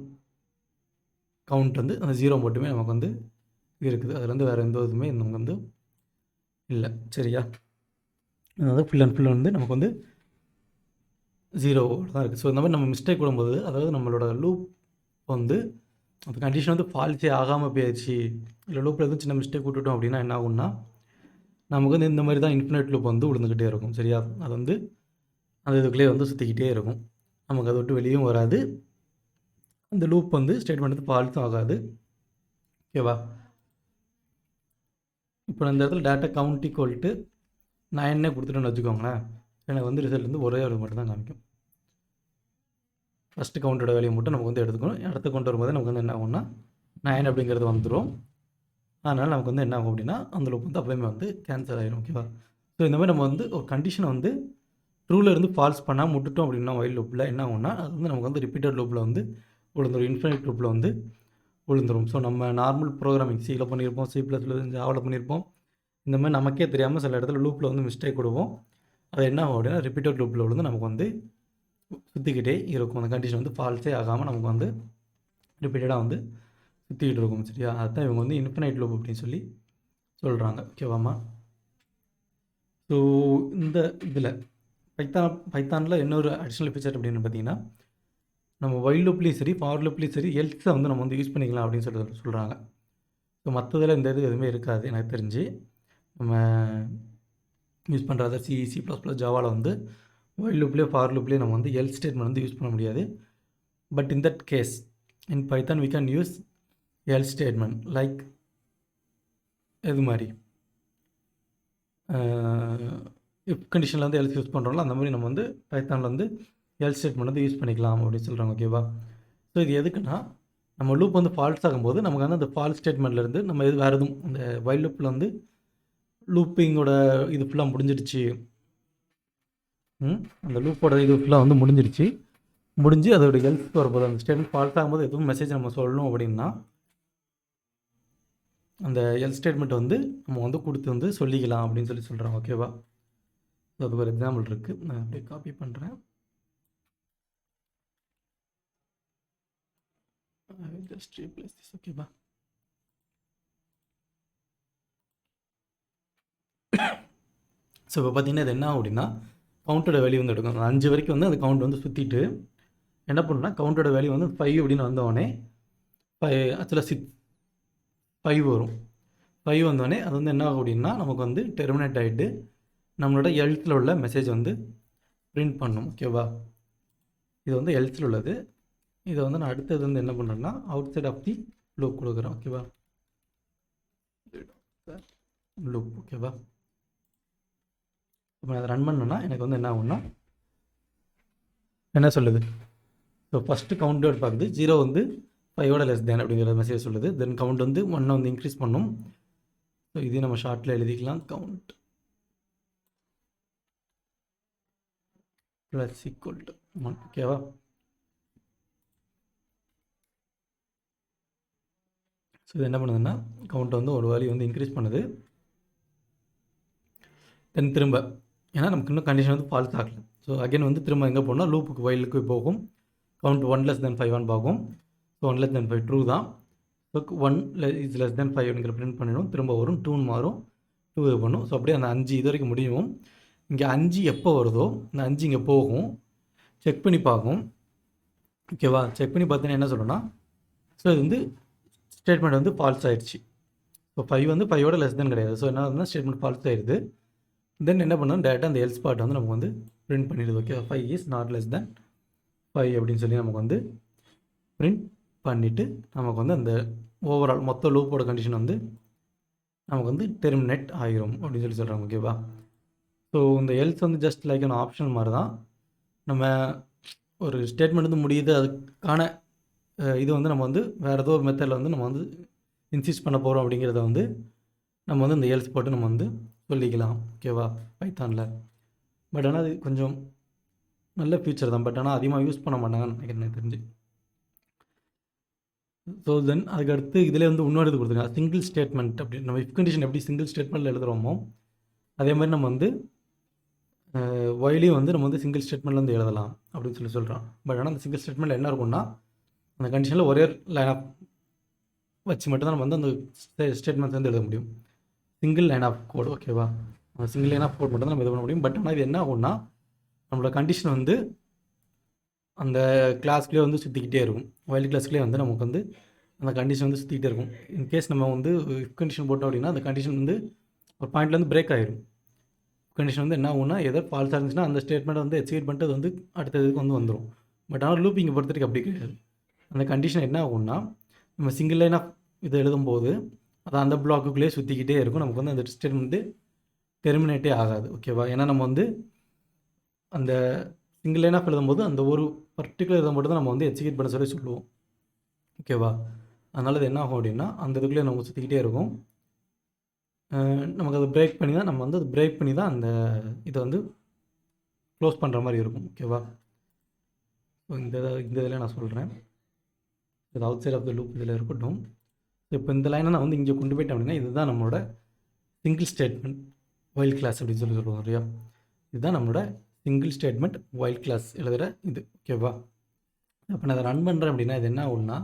[SPEAKER 1] கவுண்ட் வந்து அந்த 0 மட்டுமே நமக்கு வந்து இருக்குது. அதில் வந்து வேறு எந்த இதுவுமே நமக்கு வந்து இல்லை. சரியா? அதாவது ஃபுல் அண்ட் ஃபுல் வந்து நமக்கு வந்து 0 தான் இருக்குது. ஸோ இந்த மாதிரி நம்ம மிஸ்டேக் விடும்போது, அதாவது நம்மளோட லூப் வந்து அந்த கண்டிஷன் வந்து ஃபால்ஸே ஆகாமல் போயிடுச்சு, இல்லை லூப்பில் எதுவும் சின்ன மிஸ்டேக் விட்டுட்டோம் அப்படின்னா என்ன ஆகும்னா, நமக்கு வந்து இந்த மாதிரி தான் இன்ஃபினைட் லூப் வந்து விழுந்துக்கிட்டே இருக்கும். சரியா? அது வந்து அந்த இதுக்குள்ளேயே வந்து சுற்றிக்கிட்டே இருக்கும். நமக்கு அதை விட்டு வெளியும் வராது. அந்த லூப் வந்து ஸ்டேட்மெண்ட் வந்து ஃபால்ஸும் ஆகாது. ஓகேவா? இப்போ இந்த இடத்துல டேட்டா கவுண்ட் ஈக்குவல் டு 9 கொடுத்துட்டோன்னு வச்சுக்கோங்களேன். எனக்கு வந்து ரிசல்ட் வந்து ஒரே ஒரு மட்டும் தான் காமிக்கும். ஃபஸ்ட்டு கவுண்டோட வேல்யூ மட்டும் நமக்கு வந்து எடுத்துக்கணும். அடுத்த கவுண்ட் வரும்போது நமக்கு வந்து என்ன ஆகும்னா 9 அப்படிங்கிறது வந்துடும். அதனால் நமக்கு வந்து என்ன ஆகும் அப்படின்னா, அந்த லூப் வந்து அப்போயுமே வந்து கேன்சல் ஆகிடும். ஓகேவா? ஸோ இந்த மாதிரி நம்ம வந்து ஒரு கண்டிஷனை வந்து ட்ரூவில் இருந்து ஃபால்ஸ் பண்ணாமல் விட்டுட்டோம் அப்படின்னா வைல் லூப்பில் என்ன ஆகும்னா, அது வந்து நமக்கு வந்து ரிப்பீட்டட் லூப்பில் வந்து விழுந்துடும், இன்ஃபினைட் லூப்பில் வந்து விழுந்துடும். ஸோ நம்ம நார்மல் ப்ரோக்ராமிங் சியில் பண்ணியிருப்போம், C++, ஜாவாவில் பண்ணியிருப்போம். இந்த மாதிரி நமக்கே தெரியாமல் சில இடத்துல லூப்பில் வந்து மிஸ்டேக் கொடுவோம். அது என்ன ஆகும் அப்படின்னா, ரிப்பீட்டட் லூப்பில் விழுந்து நமக்கு வந்து சுற்றிக்கிட்டே இருக்கும். அந்த கண்டிஷன் வந்து ஃபால்ஸே ஆகாமல் நமக்கு வந்து ரிப்பீட்டடாக வந்து சுற்றிக்கிட்டு இருக்கும். சரியா? அதுதான் இவங்க வந்து இன்ஃபினைட் லூப் அப்படின்னு சொல்லி சொல்கிறாங்க. ஓகேவாம்மா? ஸோ இந்த இதில் பைத்தானில் இன்னொரு அடிஷ்னல் ஃபீச்சர் அப்படின்னு பார்த்தீங்கன்னா, நம்ம வைல் லூப்லேயும் சரி, ஃபார் லூப்லேயும் சரி, எல்ஸை வந்து நம்ம வந்து யூஸ் பண்ணிக்கலாம் அப்படின்னு சொல்கிறாங்க. ஸோ மற்றதில் இந்த இது எதுவுமே இருக்காது எனக்கு தெரிஞ்சு. நம்ம யூஸ் பண்ணுற அதர் C++, ஜாவாவில் வந்து வைல் லூப்லேயோ ஃபார் லூப்லேயோ நம்ம வந்து எல்ஸ் ஸ்டேட்மெண்ட் வந்து யூஸ் பண்ண முடியாது. But in that case in Python we can use else statement like இது மாதிரி இஃப் கண்டிஷனில் வந்து எல்ஸ் யூஸ் பண்ணுறோம்ல, அந்த மாதிரி நம்ம வந்து பைத்தானில் வந்து எல்ஸ் ஸ்டேட்மெண்ட் வந்து யூஸ் பண்ணிக்கலாம் அப்படின்னு சொல்கிறாங்க. ஓகேவா? ஸோ இது எதுக்குன்னா, நம்ம லூப் வந்து ஃபால்ஸ் ஆகும்போது நமக்கு வந்து அந்த ஃபால்ஸ் ஸ்டேட்மெண்ட்லேருந்து நம்ம இது வேறு எதுவும் அந்த வைல் லூப்பில் வந்து லூப்பிங்கோட இது ஃபுல்லாக முடிஞ்சிடுச்சு, அந்த லூப்போட இது ஃபுல்லாக வந்து முடிஞ்சு அதோட எல்ஸ் வரும்போது அந்த ஸ்டேட்மெண்ட் ஃபால்ஸ் ஆகும்போது எதுவும் மெசேஜ் நம்ம சொல்லணும் அப்படின்னா அந்த எல்ஸ் ஸ்டேட்மெண்ட் வந்து நம்ம வந்து கொடுத்து வந்து சொல்லிக்கலாம் அப்படின்னு சொல்லி சொல்கிறாங்க. ஓகேவா? ஸோ அதுக்கு ஒரு எக்ஸாம்பிள் இருக்குது, நான் அப்படியே காப்பி பண்ணுறேன். I will just replace this. ஓகேவா? ஸோ இப்போ பார்த்தீங்கன்னா இது என்ன ஆகும் அப்படின்னா கவுண்டோட வேல்யூ வந்து எடுக்கும். 5 வரைக்கும் வந்து அந்த கவுண்ட் வந்து சுற்றிட்டு என்ன பண்ணுன்னா கவுண்டோட வேல்யூ வந்து 5 அப்படின்னு வந்தோடனே 5 ஆக்சுவலாக 5 வரும். 5 வந்தோடனே அது வந்து என்ன ஆகும் அப்படின்னா நமக்கு வந்து டெர்மினேட் ஆகிட்டு நம்மளோட எல்த்தில் உள்ள மெசேஜ் வந்து பிரிண்ட் பண்ணும். ஓகேவா? இது வந்து எல்த்தில் உள்ளது. இதை வந்து நான் அடுத்தது வந்து என்ன பண்ணுறேன்னா outside of the loop கொடுக்குறேன். ஓகேவா? லூப். ஓகேவா? இப்போ நான் அதை ரன் பண்ணேன்னா எனக்கு வந்து என்ன ஆகும்னா என்ன சொல்லுது? ஸோ ஃபஸ்ட்டு கவுண்ட் பார்க்குது 0 வந்து 5ஓட லெஸ் தேன் அப்படிங்கிற மெசேஜ் சொல்லுது. தென் கவுண்ட் வந்து 1 வந்து இன்க்ரீஸ் பண்ணும். ஸோ இதே நம்ம ஷார்ட்டில் எழுதிக்கலாம். Count plus equal to 1. ஓகேவா? ஸோ இது என்ன பண்ணுதுன்னா கவுண்ட் வந்து ஒரு வேல்யூ வந்து இன்க்ரீஸ் பண்ணுது. தென் திரும்ப ஏன்னா நமக்கு இன்னும் கண்டிஷன் வந்து ஃபால்ஸ் ஆகலை. ஸோ அகைன் வந்து திரும்ப எங்கே போகணும்னா லூப்புக்கு வைலுக்கு போகும். கவுண்ட் 1 less than 5 பார்க்கும். ஸோ 1 less than 5 ட்ரூ தான். ஸோ 1 is less than 5 அப்படிங்கிற பிரிண்ட் பண்ணிடும். திரும்ப வரும் 2 மாறும் 2 இது பண்ணும். ஸோ அப்படியே அந்த 5 இது வரைக்கும் முடியும். இங்கே 5 எப்போ வருதோ இந்த 5 இங்கே போகும், செக் பண்ணி பார்க்கும். ஓகேவா? செக் பண்ணி பார்த்தீங்கன்னா என்ன சொல்லணும்னா ஸோ இது வந்து ஸ்டேட்மெண்ட் வந்து ஃபால்ஸ் ஆகிடுச்சு. ஸோ 5 வந்து 5ஓட லெஸ் தென் கிடையாது. ஸோ என்ன ஆகுதுன்னா ஸ்டேட்மெண்ட் ஃபால்ஸ் ஆகிடுது. தென் என்ன பண்ணணும் டேரெக்டாக அந்த எல்ஸ் பார்ட் வந்து நமக்கு வந்து பிரிண்ட் பண்ணிடுது. Okay 5 is not less than 5 அப்படின்னு சொல்லி நமக்கு வந்து பிரிண்ட் பண்ணிவிட்டு நமக்கு வந்து அந்த ஓவரால் மொத்த லூப்போட கண்டிஷன் வந்து நமக்கு வந்து டெர்மினேட் ஆகிரும் அப்படின்னு சொல்லி சொல்கிறாங்க. ஓகேவா? ஸோ இந்த எல்ஸ் வந்து ஜஸ்ட் லைக் an ஆப்ஷனல் மாதிரி தான். நம்ம ஒரு ஸ்டேட்மெண்ட் வந்து முடியுது அதுக்கான இது வந்து நம்ம வந்து வேறு ஏதோ ஒரு மெத்தடில் வந்து நம்ம வந்து இன்சிஸ்ட் பண்ண போகிறோம் அப்படிங்கிறத வந்து நம்ம வந்து இந்த எல்ஸ் போட்டு நம்ம வந்து சொல்லிக்கலாம். ஓகேவா? பைத்தானில். பட் ஆனால் அது கொஞ்சம் நல்ல ஃபீச்சர் தான். பட் ஆனால் அதிகமாக யூஸ் பண்ண மாட்டாங்கன்னு நினைக்கிறேன் எனக்கு தெரிஞ்சு. ஸோ தென் அதுக்கடுத்து இதில் வந்து இன்னொரு இது கொடுத்துருக்காங்க சிங்கிள் ஸ்டேட்மெண்ட். அப்படி நம்ம இஃப் கண்டிஷன் எப்படி சிங்கிள் ஸ்டேட்மெண்ட்டில் எழுதுகிறோமோ அதே மாதிரி நம்ம வந்து ஒயிலையும் வந்து நம்ம வந்து சிங்கிள் ஸ்டேட்மெண்ட்டில் வந்து எழுதலாம் அப்படின்னு சொல்லி சொல்கிறோம். பட் ஆனால் அந்த சிங்கிள் ஸ்டேட்மெண்ட்டில் என்ன இருக்கும்னா அந்த கண்டிஷனில் ஒரே லைன் ஆஃப் வச்சு மட்டும்தான் நம்ம வந்து அந்த ஸ்டேட்மெண்ட்ஸ் வந்து எழுத முடியும். Single line of code. ஓகேவா? அந்த சிங்கிள் லைன் ஆஃப் கோட் மட்டும் தான் நம்ம இது பண்ண முடியும். பட் ஆனால் இது என்ன ஆகும்னா நம்மளோட கண்டிஷன் வந்து அந்த கிளாஸ்க்குள்ளே வந்து சுற்றிக்கிட்டே இருக்கும். வைல்டு கிளாஸ்க்குள்ளே வந்து நமக்கு வந்து அந்த கண்டிஷன் வந்து சுற்றிக்கிட்டே இருக்கும். இன்கேஸ் நம்ம வந்து இஃப் கண்டிஷன் போட்டோம் அப்படின்னா அந்த கண்டிஷன் வந்து ஒரு பாயிண்ட்லேருந்து பிரேக் ஆகிடும். கண்டிஷன் வந்து என்ன ஆகும்னா எதோ ஃபால்ஸாக இருந்துச்சுன்னா அந்த ஸ்டேட்மெண்ட்டை வந்து எக்ஸிக்யூட் பண்ணிட்டு அது வந்து அடுத்த இதுக்கு வந்து வந்துடும். பட் ஆனால் லூப்பிங்கை பொறுத்தவரைக்கும் அப்படி கிடையாது. அந்த கண்டிஷன் என்ன ஆகும்னா நம்ம சிங்கிள் லைன் ஆஃப் இதை எழுதும்போது அது அந்த பிளாக்குள்ளேயே சுற்றிக்கிட்டே இருக்கும். நமக்கு வந்து அந்த ஸ்டேட்மெண்ட் வந்து டெர்மினேட்டே ஆகாது. ஓகேவா? ஏன்னா நம்ம வந்து அந்த சிங்கிள் லைன் ஆஃப் எழுதும்போது அந்த ஒரு பர்டிகுலர் இதை மட்டும் தான் நம்ம வந்து எக்ஸிக்யூட் பண்ண சொல்லி சொல்லுவோம். ஓகேவா? அதனால் இது என்ன ஆகும் அப்படின்னா அந்த இதுக்குள்ளே நமக்கு சுற்றிக்கிட்டே இருக்கும். நமக்கு அதை பிரேக் பண்ணி தான் நம்ம வந்து அது பிரேக் பண்ணி தான் அந்த இதை வந்து க்ளோஸ் பண்ணுற மாதிரி இருக்கும். ஓகேவா? ஸோ இந்த இதில் நான் சொல்கிறேன் இது outside of the loop இதில் இருக்கட்டும். இப்போ இந்த லைனை நான் வந்து இங்கே கொண்டு போயிட்டேன் அப்படின்னா இதுதான் நம்மளோட சிங்கிள் ஸ்டேட்மெண்ட் வைல்ட் கிளாஸ் அப்படின்னு சொல்லி சொல்லுவோம் இல்லையா? இதுதான் நம்மளோட சிங்கிள் ஸ்டேட்மெண்ட் வைல்ட் கிளாஸ் எழுதுகிற இது. ஓகேவா? அப்போ நான் அதை ரன் பண்ணுறேன் அப்படின்னா இது என்ன ஆகும்னா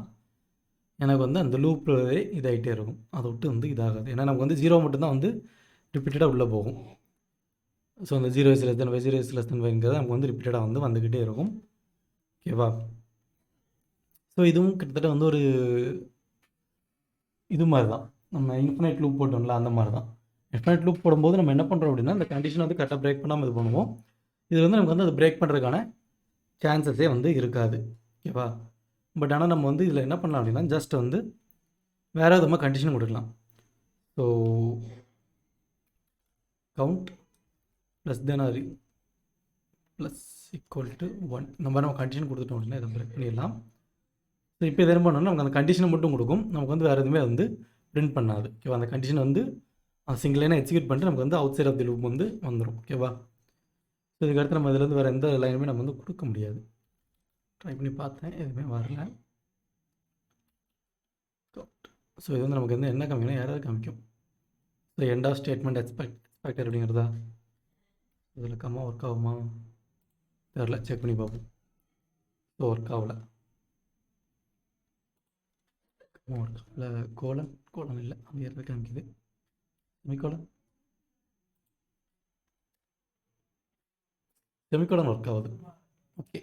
[SPEAKER 1] எனக்கு வந்து அந்த லூப்லேயே இதாகிட்டே இருக்கும். அதை விட்டு வந்து இதாகாது. ஏன்னா நமக்கு வந்து 0 மட்டும்தான் வந்து ரிப்பீட்டடாக உள்ளே போகும். ஸோ அந்த 0 is less than 5 0 is less than 5ங்கிறது நமக்கு வந்து ரிப்பீட்டடாக வந்து வந்துக்கிட்டே இருக்கும். ஓகேவா? ஸோ இதுவும் கிட்டத்தட்ட வந்து ஒரு இது மாதிரி தான். நம்ம இன்ஃபினைட் லூப் போட்டோம்ல அந்த மாதிரி தான். இன்ஃபினைட் லூப் போடும்போது நம்ம என்ன பண்ணுறோம் அப்படின்னா அந்த கண்டிஷன் வந்து கரெக்டாக பிரேக் பண்ணாமல் இது பண்ணுவோம். இது வந்து நமக்கு வந்து அது பிரேக் பண்ணுறதுக்கான சான்சஸே வந்து இருக்காது. ஓகேவா? பட் ஆனால் நம்ம வந்து இதில் என்ன பண்ணலாம் அப்படின்னா ஜஸ்ட் வந்து வேறு விதமாக கண்டிஷன் கொடுக்கலாம். So count plus then or plus equal to 1 இந்த மாதிரி நம்ம கண்டிஷன் கொடுத்துட்டோம் அப்படின்னா இதை பிரேக் பண்ணிடலாம். ஸோ இப்போ இதை என்ன பண்ணோம்னா நமக்கு அந்த கண்டிஷனை மட்டும் கொடுக்கும். நமக்கு வந்து வேறு எதுவுமே வந்து பிரிண்ட் பண்ணாது. ஓகேவா? அந்த கண்டிஷன் வந்து அந்த சிங்கிள் லைனை எக்ஸிக்யூட் பண்ணிட்டு நமக்கு வந்து outside of the loop வந்து வந்துடும். ஓகேவா? ஸோ இதுக்கடுத்து நம்ம இதிலேருந்து வேறு எந்த லைனுமே நம்ம வந்து கொடுக்க முடியாது. ட்ரை பண்ணி பார்த்தேன், எதுவுமே வரல. ஸோ இது வந்து நமக்கு வந்து என்ன காமிக்கணும் யாராவது காமிக்கும். So end of statement expected அப்படிங்கிறதா இதில் கம்மா ஒர்க் ஆகுமா தெரில, செக் பண்ணி பார்ப்போம். ஸோ ஒர்க் ஆகலை. இல்லை கோலன் கோலன் இல்லை, அது ஏற்கனவே காமிக்குது. செமிகோலன் செமிகோலன் ஒர்க் ஆகுது. Okay.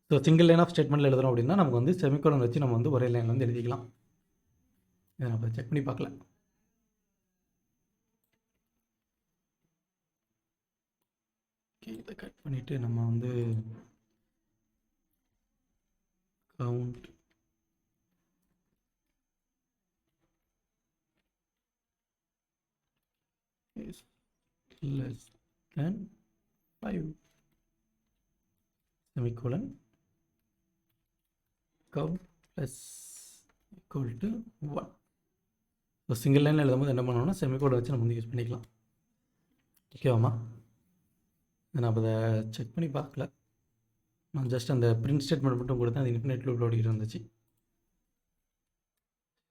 [SPEAKER 1] So single line of ஸ்டேட்மெண்ட்டில் எழுதுறோம் அப்படின்னா நமக்கு வந்து செமிகோலன் வச்சு நம்ம வந்து ஒரே லைனில் வந்து எழுதிக்கலாம். இதை நம்ம செக் பண்ணி பார்க்கல. ஓகே, இதை கட் பண்ணிவிட்டு நம்ம வந்து count is less than 5 semicolon count plus equal to 1. So single லைனில் எழுதும்போது என்ன பண்ணணும்னா செமிகோலன் வச்சு நம்ம வந்து யூஸ் பண்ணிக்கலாம். ஓகேவாம்மா? நான் இப்போ அதை செக் பண்ணி பார்க்கல. நான் ஜஸ்ட் அந்த பிரிண்ட் ஸ்டேட்மெண்ட் மட்டும் கொடுத்தேன், அது இன்ஃபினைட் லூப் ஓடிட்டு இருந்துச்சு.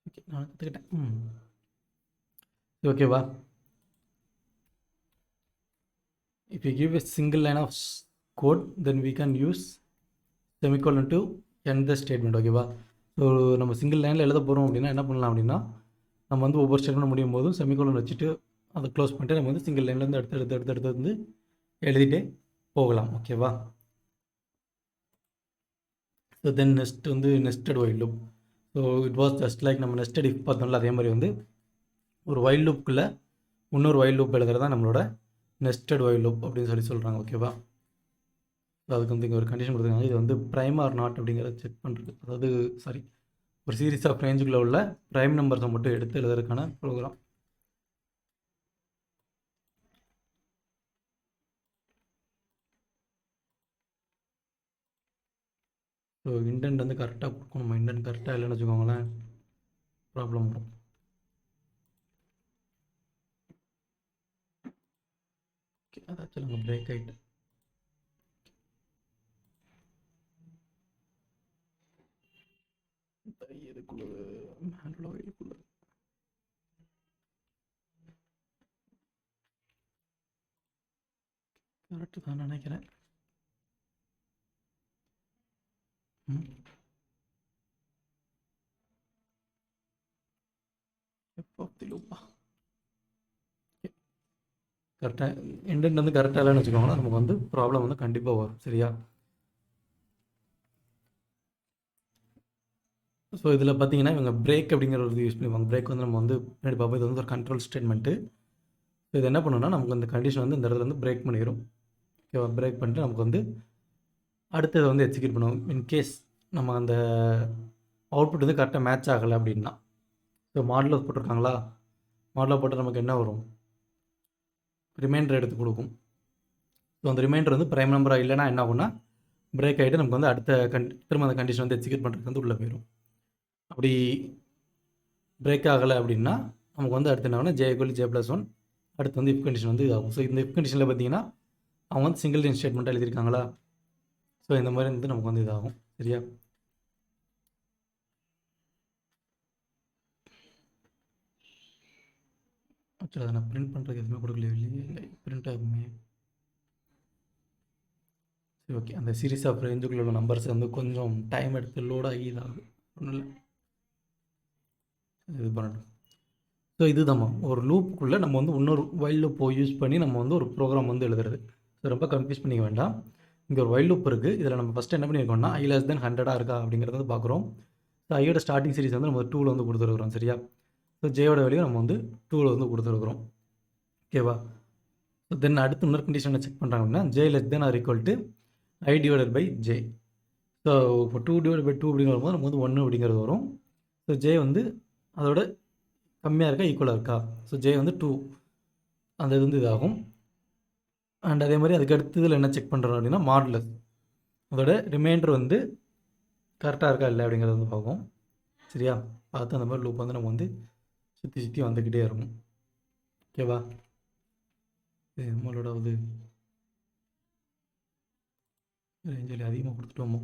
[SPEAKER 1] ஓகே, நான் கற்றுக்கிட்டேன். ஓகேவா? If you give a single line of code, then we can use semicolon to end the statement. ஓகேவா? ஸோ நம்ம சிங்கிள் லைனில் எழுத போகிறோம் அப்படின்னா என்ன பண்ணலாம் அப்படின்னா, நம்ம வந்து ஒவ்வொரு ஸ்டேட்மெண்ட் முடியும் போதும் செமிகோலன் வச்சுட்டு அதை க்ளோஸ் பண்ணிட்டு நம்ம வந்து சிங்கிள் லைன்லேருந்து அடுத்து வந்து எழுதிட்டே போகலாம். ஓகேவா? ஸோ தென் நெக்ஸ்ட் வந்து nested while loop. So it was just like நம்ம நெஸ்டட் இஃப் பார்த்தோம்ல, அதே மாதிரி வந்து ஒரு வைல் லூப்புக்குள்ளே இன்னொரு வைல் லூப் எழுதுறது தான் நம்மளோட நெஸ்டட் வைல் லூப் அப்படின்னு சொல்கிறாங்க. ஓகேவா? அதுக்கு வந்து இங்கே ஒரு கண்டிஷன் கொடுத்துருக்காங்க. இது வந்து ப்ரைம் ஆர் நாட் அப்படிங்கிறத செக் பண்ணுறது. அதாவது சாரி, ஒரு சீரீஸ் ஆஃப் ரேஞ்சுக்குள்ளே உள்ள ப்ரைம் நம்பர்ஸை மட்டும் எடுத்து எழுதுறதுக்கான ப்ரோக்ராம். ஸோ இன்டென்ட் வந்து கரெக்டாக கொடுக்கணும். இன்டென்ட் கரெக்டாக இல்லைன்னு வச்சுக்கோங்களேன், ப்ராப்ளம் வரும். ஓகே, அதாச்சும் நாங்கள் பிரேக் ஆகிட்டு இதுக்குள்ள மேனுவலாக இதுக்குள்ள கரெக்டு தான் நினைக்கிறேன். எப்போ லூப்பா கரெக்டாக இன்டென்ட் வந்து கரெக்டாக இல்லைன்னு வச்சுக்கோங்களேன், நமக்கு வந்து ப்ராப்ளம் வந்து கண்டிப்பாக வரும். சரியா? ஸோ இதில் பார்த்தீங்கன்னா இவங்க பிரேக் அப்படிங்கிற ஒரு யூஸ் பண்ணுவாங்க. பிரேக் வந்து நம்ம வந்து பின்னாடி பார்ப்போம். இது வந்து ஒரு கண்ட்ரோல் ஸ்டேட்மெண்ட்டு. இது என்ன பண்ணுன்னா நமக்கு அந்த கண்டிஷன் வந்து இந்த இடத்துல வந்து பிரேக் பண்ணிடும். ஓகேவா? பிரேக் பண்ணிட்டு நமக்கு வந்து அடுத்ததை வந்து எக்ஸிக்யூட் பண்ணுவோம். இன்கேஸ் நம்ம அந்த அவுட்புட் வந்து கரெக்டாக மேட்ச் ஆகலை அப்படின்னா. ஸோ மாடலில் போட்டிருக்காங்களா, மாடலில் போட்டு நமக்கு என்ன வரும், ரிமைண்டர் எடுத்து கொடுக்கும். ஸோ அந்த ரிமைண்டர் வந்து ப்ரைம் நம்பராக இல்லைனா என்ன ஆகும்னா பிரேக் ஆகிட்டு நமக்கு வந்து அடுத்த திரும்ப அந்த கண்டிஷன் வந்து எக்ஸிக்யூட் பண்ணுறதுக்கு வந்து உள்ளே போயிடும். அப்படி பிரேக் ஆகலை அப்படின்னா நமக்கு வந்து அடுத்து என்ன ஆகுனா J=J+1, அடுத்து வந்து இஃப் கண்டிஷன் வந்து இதாகும். ஸோ இந்த இஃப் கண்டிஷனில் பார்த்தீங்கன்னா அவங்க வந்து சிங்கிள் லைன் ஸ்டேட்மெண்ட்டாக எழுதியிருக்காங்களா, ஸோ இந்த மாதிரி வந்து நமக்கு வந்து இதாகும். சரியா? ஆக்சுவலாக அதை நான் பிரிண்ட் பண்ணுறதுக்கு எதுவுமே கொடுக்கலையே, இல்லையே பிரிண்ட் ஆகுமே. சரி, ஓகே. அந்த சீரீஸ் ஆஃப் ரேஞ்சுக்குள்ள உள்ள நம்பர்ஸ் வந்து கொஞ்சம் டைம் எடுத்து லோட் ஆகி இதாகுது. ஒன்றும் இல்லை, இது பண்ணட்டும். ஸோ இதுதான் ஒரு லூப்புக்குள்ளே நம்ம வந்து இன்னொரு வைல் லூப் யூஸ் பண்ணி நம்ம வந்து ஒரு ப்ரோக்ராம் வந்து எழுதுறது. ஸோ ரொம்ப கன்ஃபியூஸ் பண்ணிக்க வேண்டாம். இங்கே ஒரு வைல் லூப் இருக்குது. இதில் நம்ம ஃபஸ்ட்டு என்ன பண்ணியிருக்கோம்னா i less than 100 இருக்கா அப்படிங்கிறத வந்து பார்க்குறோம். ஸோ ஐயோட ஸ்டார்டிங் சீரிஸ் வந்து நம்ம 2ல் வந்து கொடுத்துருக்குறோம். சரியா? ஸோ ஜேயோட வேல்யூ நம்ம வந்து 2ல் வந்து கொடுத்துருக்குறோம். ஓகேவா? ஸோ தென் அடுத்து இன்னொரு கண்டிஷனை செக் பண்ணுறாங்க அப்படின்னா j less than or equal to i divided by j. So இப்போ 2 divided by 2 அப்படின்னு வரும்போது நமக்கு வந்து 1 அப்படிங்கிறது வரும். ஸோ j வந்து அதோட கம்மியாக இருக்கா ஈக்குவலாக இருக்கா, ஸோ j வந்து 2 அந்த இது வந்து இதாகும். அண்ட் அதே மாதிரி அதுக்கு அடுத்ததில் என்ன செக் பண்ணுறோம் அப்படின்னா மாடுலஸ், அதோட ரிமைண்டர் வந்து கரெக்டாக இருக்கா இல்லை அப்படிங்கிறத வந்து பார்க்கும். சரியா? பார்த்து அந்த மாதிரி லூப் வந்து நம்ம வந்து சுற்றி சுற்றி வந்துக்கிட்டே இருக்கும். ஓகேவா? இது நம்மளோட வந்து ரேஞ்சில் அதிகமாக கொடுத்துட்டோமோ.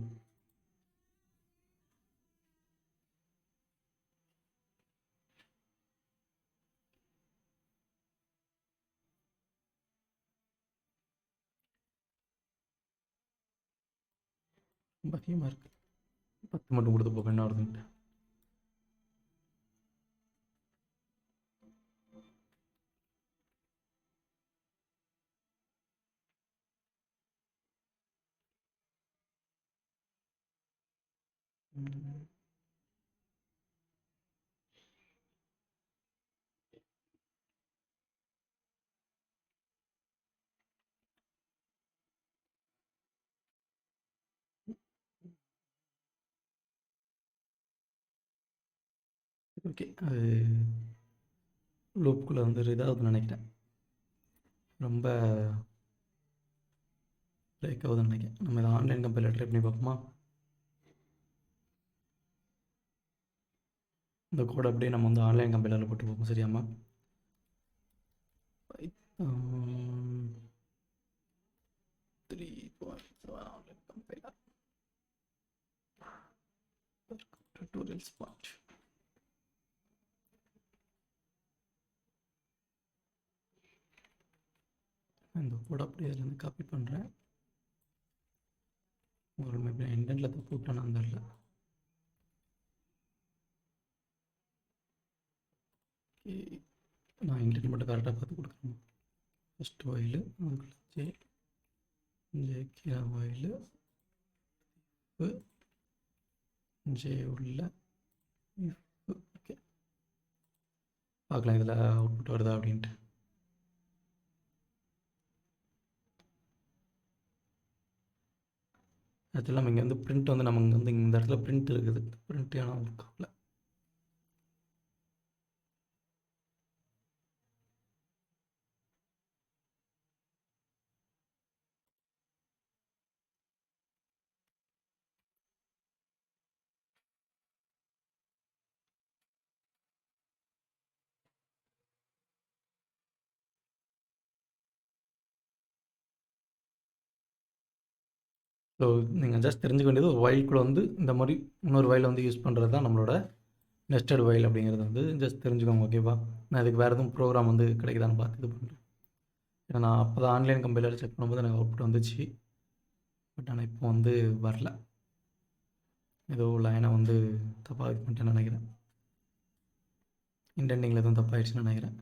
[SPEAKER 1] ரொம்ப அதிகமாக இருக்குது. 10 மட்டும் கொடுத்து போக என்ன வருதுன்ட்டு. ஓகே, அது லூப்புக்குள்ளே வந்து இதாகுதுன்னு நினைக்கிறேன். ரொம்ப பிரேக் ஆகுதுன்னு நினைக்கிறேன். நம்ம இதை ஆன்லைன் கம்பெனியில் ட்ரை பண்ணி பார்ப்போமா? இந்த கோட் அப்படியே நம்ம வந்து ஆன்லைன் கம்பெனியில் போட்டு பார்ப்போம். சரியாம்மா? 3.7 ஆன்லைன் கம்பைலர் tutorials part. இந்த கோட் அப்படியே இதில் காப்பி பண்ணுறேன். ஒரு மேபி இன்டென்ட்டில் தப்பு விட்டானா அந்த இல்லை. நான் இன்டென்ட் மட்டும் கரெக்டாக பார்த்து கொடுக்குறேன். ஃபஸ்ட்டு ஒயில் அதுக்குள்ள ஜே ஒயில் ஜே உள்ள ஓகே, பார்க்கலாம் இதில் அவுட்புட் வருதா அப்படின்ட்டு. ஆக்சுவலாக நம்ம இங்கே வந்து பிரிண்ட் வந்து நமக்கு வந்து இந்த இடத்துல பிரிண்ட் இருக்குது. பிரிண்ட் ஆனால் ஒர்க் ஆகல. ஸோ நீங்கள் ஜஸ்ட் தெரிஞ்சுக்க வேண்டியது ஒரு வயலுக்குள்ளே வந்து இந்த மாதிரி இன்னொரு வயலை வந்து யூஸ் பண்ணுறது தான் நம்மளோட நெஸ்டட் வயல் அப்படிங்கிறது வந்து ஜஸ்ட் தெரிஞ்சுக்கோங்க. ஓகேவா? நான் இதுக்கு வேறு எதுவும் ப்ரோக்ராம் வந்து கிடைக்குதான்னு பார்த்து இது பண்ணுறேன். ஏன்னா நான் அப்போ தான் ஆன்லைன் கம்பெனியில் செக் பண்ணும்போது எனக்கு அவுட்புட் வந்துச்சு. பட் ஆனால் இப்போ வந்து வரல. ஏதோ லைனை வந்து தப்பாக இது பண்ணிட்டேன்னு நினைக்கிறேன். இன்டென்டிங்கில் எதுவும் தப்பாகிடுச்சுன்னு நினைக்கிறேன்.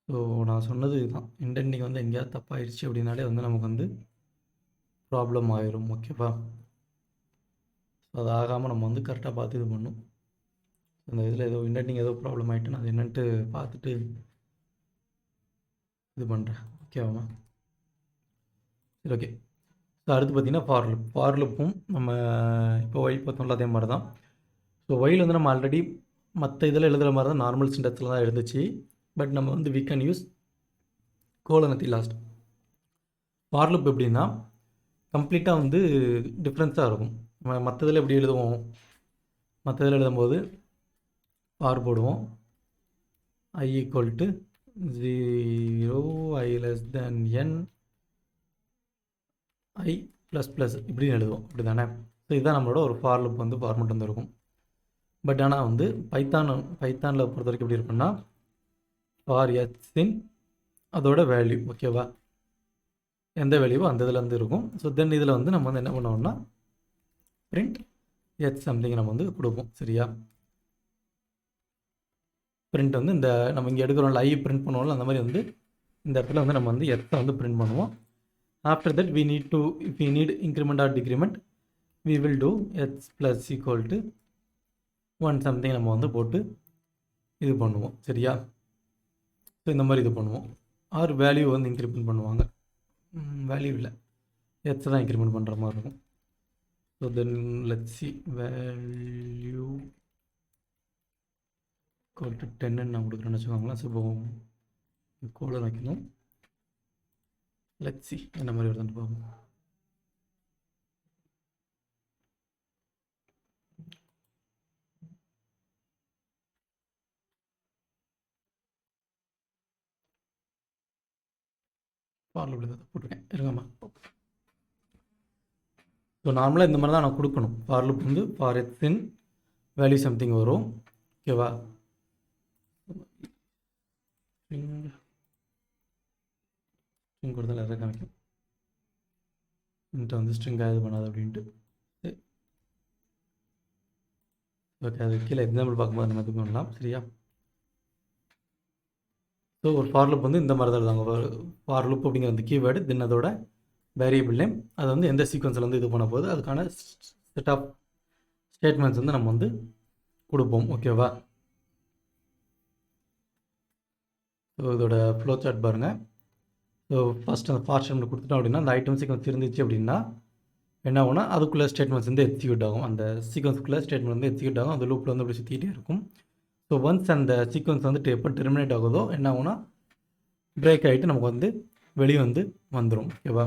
[SPEAKER 1] ஸோ நான் சொன்னது இதுதான். இன்டென்டிங் வந்து எங்கேயாவது தப்பாகிடுச்சு அப்படின்னாலே வந்து நமக்கு வந்து ப்ராப்ளம் ஆயிரும். ஓகேவா? ஸோ அது ஆகாமல் நம்ம வந்து கரெக்டாக பார்த்து இது பண்ணணும். அந்த இதில் ஏதோ இன்டென்டிங் ஏதோ ப்ராப்ளம் ஆகிட்டுன்னு அது என்னன்ட்டு பார்த்துட்டு இது பண்ணுறேன். ஓகேவாம்மா? சரி, ஓகே. ஸோ அடுத்து பார்த்திங்கன்னா ஃபார் லுப்பும் நம்ம இப்போ ஒயில் பார்த்தோம்ல அதே மாதிரி தான். ஸோ ஒயில் வந்து நம்ம ஆல்ரெடி மற்ற இதில் எழுதுகிற மாதிரி தான் நார்மல் சின்டெக்ஸில் தான் இருந்துச்சு. பட் நம்ம வந்து we can use colon at last. For loop எப்படின்னா கம்ப்ளீட்டாக வந்து டிஃப்ரென்ஸாக இருக்கும். நம்ம மற்ற இதில் எப்படி எழுதுவோம்? மற்ற இதில் எழுதும்போது ஃபார் போடுவோம், i equal to 0, i less than n, i plus plus இப்படின்னு எழுதுவோம். இப்படி தானே? ஸோ இதுதான் நம்மளோட ஒரு ஃபார் லுப் வந்து ஃபார்மெட் வந்து இருக்கும். பட் ஆனால் வந்து பைத்தானில் பொறுத்த வரைக்கும் எப்படி இருக்குன்னா ஃபார் எக்ஸின் அதோட வேல்யூ. ஓகேவா? எந்த வேல்யூவோ அந்த இதில் வந்து இருக்கும். ஸோ தென் இதில் வந்து நம்ம வந்து என்ன பண்ணுவோம்னா பிரிண்ட் எச் சம்திங் நம்ம வந்து கொடுப்போம். சரியா? பிரிண்ட் வந்து இந்த நம்ம இங்கே எடுக்கிறோம்ல ஐ பிரிண்ட் பண்ணுவோம்ல அந்த மாதிரி வந்து இந்த இடத்துல வந்து நம்ம வந்து எத்தை வந்து பிரிண்ட் பண்ணுவோம். After that we need increment or decrement we will do h plus equal to 1 something நம்ம வந்து போட்டு இது பண்ணுவோம். சரியா? ஸோ இந்த மாதிரி இது பண்ணுவோம். ஆர் வேல்யூ வந்து இன்க்ரிமெண்ட் பண்ணுவாங்க. வேல்யூ இல்லை, எச் தான் இன்க்ரிமெண்ட் பண்ணுற மாதிரி இருக்கும். So then let's see value equal to 10 நான் கொடுக்குறேன்னு வச்சுக்கோங்களேன். ஸோ இப்போ கோலன் வைக்கணும். லெட்ஸ் சி என்ன மாதிரி வருதுன்னு பார்ப்போம். ஃபார் போட்டுருக்கேன் இருங்கம்மா. ஸோ நார்மலாக இந்த மாதிரி தான் நான் கொடுக்கணும். ஃபார் லுப் வந்து ஃபார் எக்ஸின் வேல்யூ சம்திங் வரும். ஓகேவா? ஸ்ட்ரிங் கொடுத்தாலும் எதாவது காமிக்கும். என்கிட்ட வந்து ஸ்ட்ரிங்காக இது பண்ணாது அப்படின்ட்டு. சரி, ஓகே. அது கீழே எக்ஸாம்பிள் பார்க்கும்போது நம்ம இது பண்ணலாம். சரியா? ஸோ ஒரு ஃபார் லூப் வந்து இந்த மாதிரி தான் எழுதாங்க. ஃபார் லூப் அப்படிங்கிற அந்த கீவேர்டு தென் அதோட வேரியபிள் நேம், அது வந்து எந்த சீக்வன்ஸில் வந்து இது பண்ண போகுது அதுக்கான செட் ஆஃப் ஸ்டேட்மெண்ட்ஸ் வந்து நம்ம வந்து கொடுப்போம். ஓகேவா? ஸோ இதோட ஃப்ளோ சார்ட் பாருங்கள். ஸோ ஃபஸ்ட் அந்த ஃபார் ஸ்டேட்மெண்ட் கொடுத்துட்டோம் அப்படின்னா அந்த ஐட்டம் சீக்வன்ஸ் இருந்துச்சு அப்படின்னா என்ன ஆகும்னா அதுக்குள்ளே ஸ்டேட்மெண்ட்ஸ் வந்து எக்ஸிக்யூட் ஆகும். அந்த சீக்வன்ஸ்க்குள்ளே ஸ்டேட்மெண்ட் வந்து எக்ஸிக்யூட் ஆகும். அந்த லூப்பில் வந்து அப்படி சுற்றிக்கிட்டே இருக்கும். ஸோ ஒன்ஸ் அந்த சீக்வன்ஸ் வந்துட்டு எப்போ டெர்மினேட் ஆகுதோ என்ன ஆகும்னா பிரேக் ஆகிட்டு நமக்கு வந்து வெளியே வந்து வந்துடும். ஓகேவா?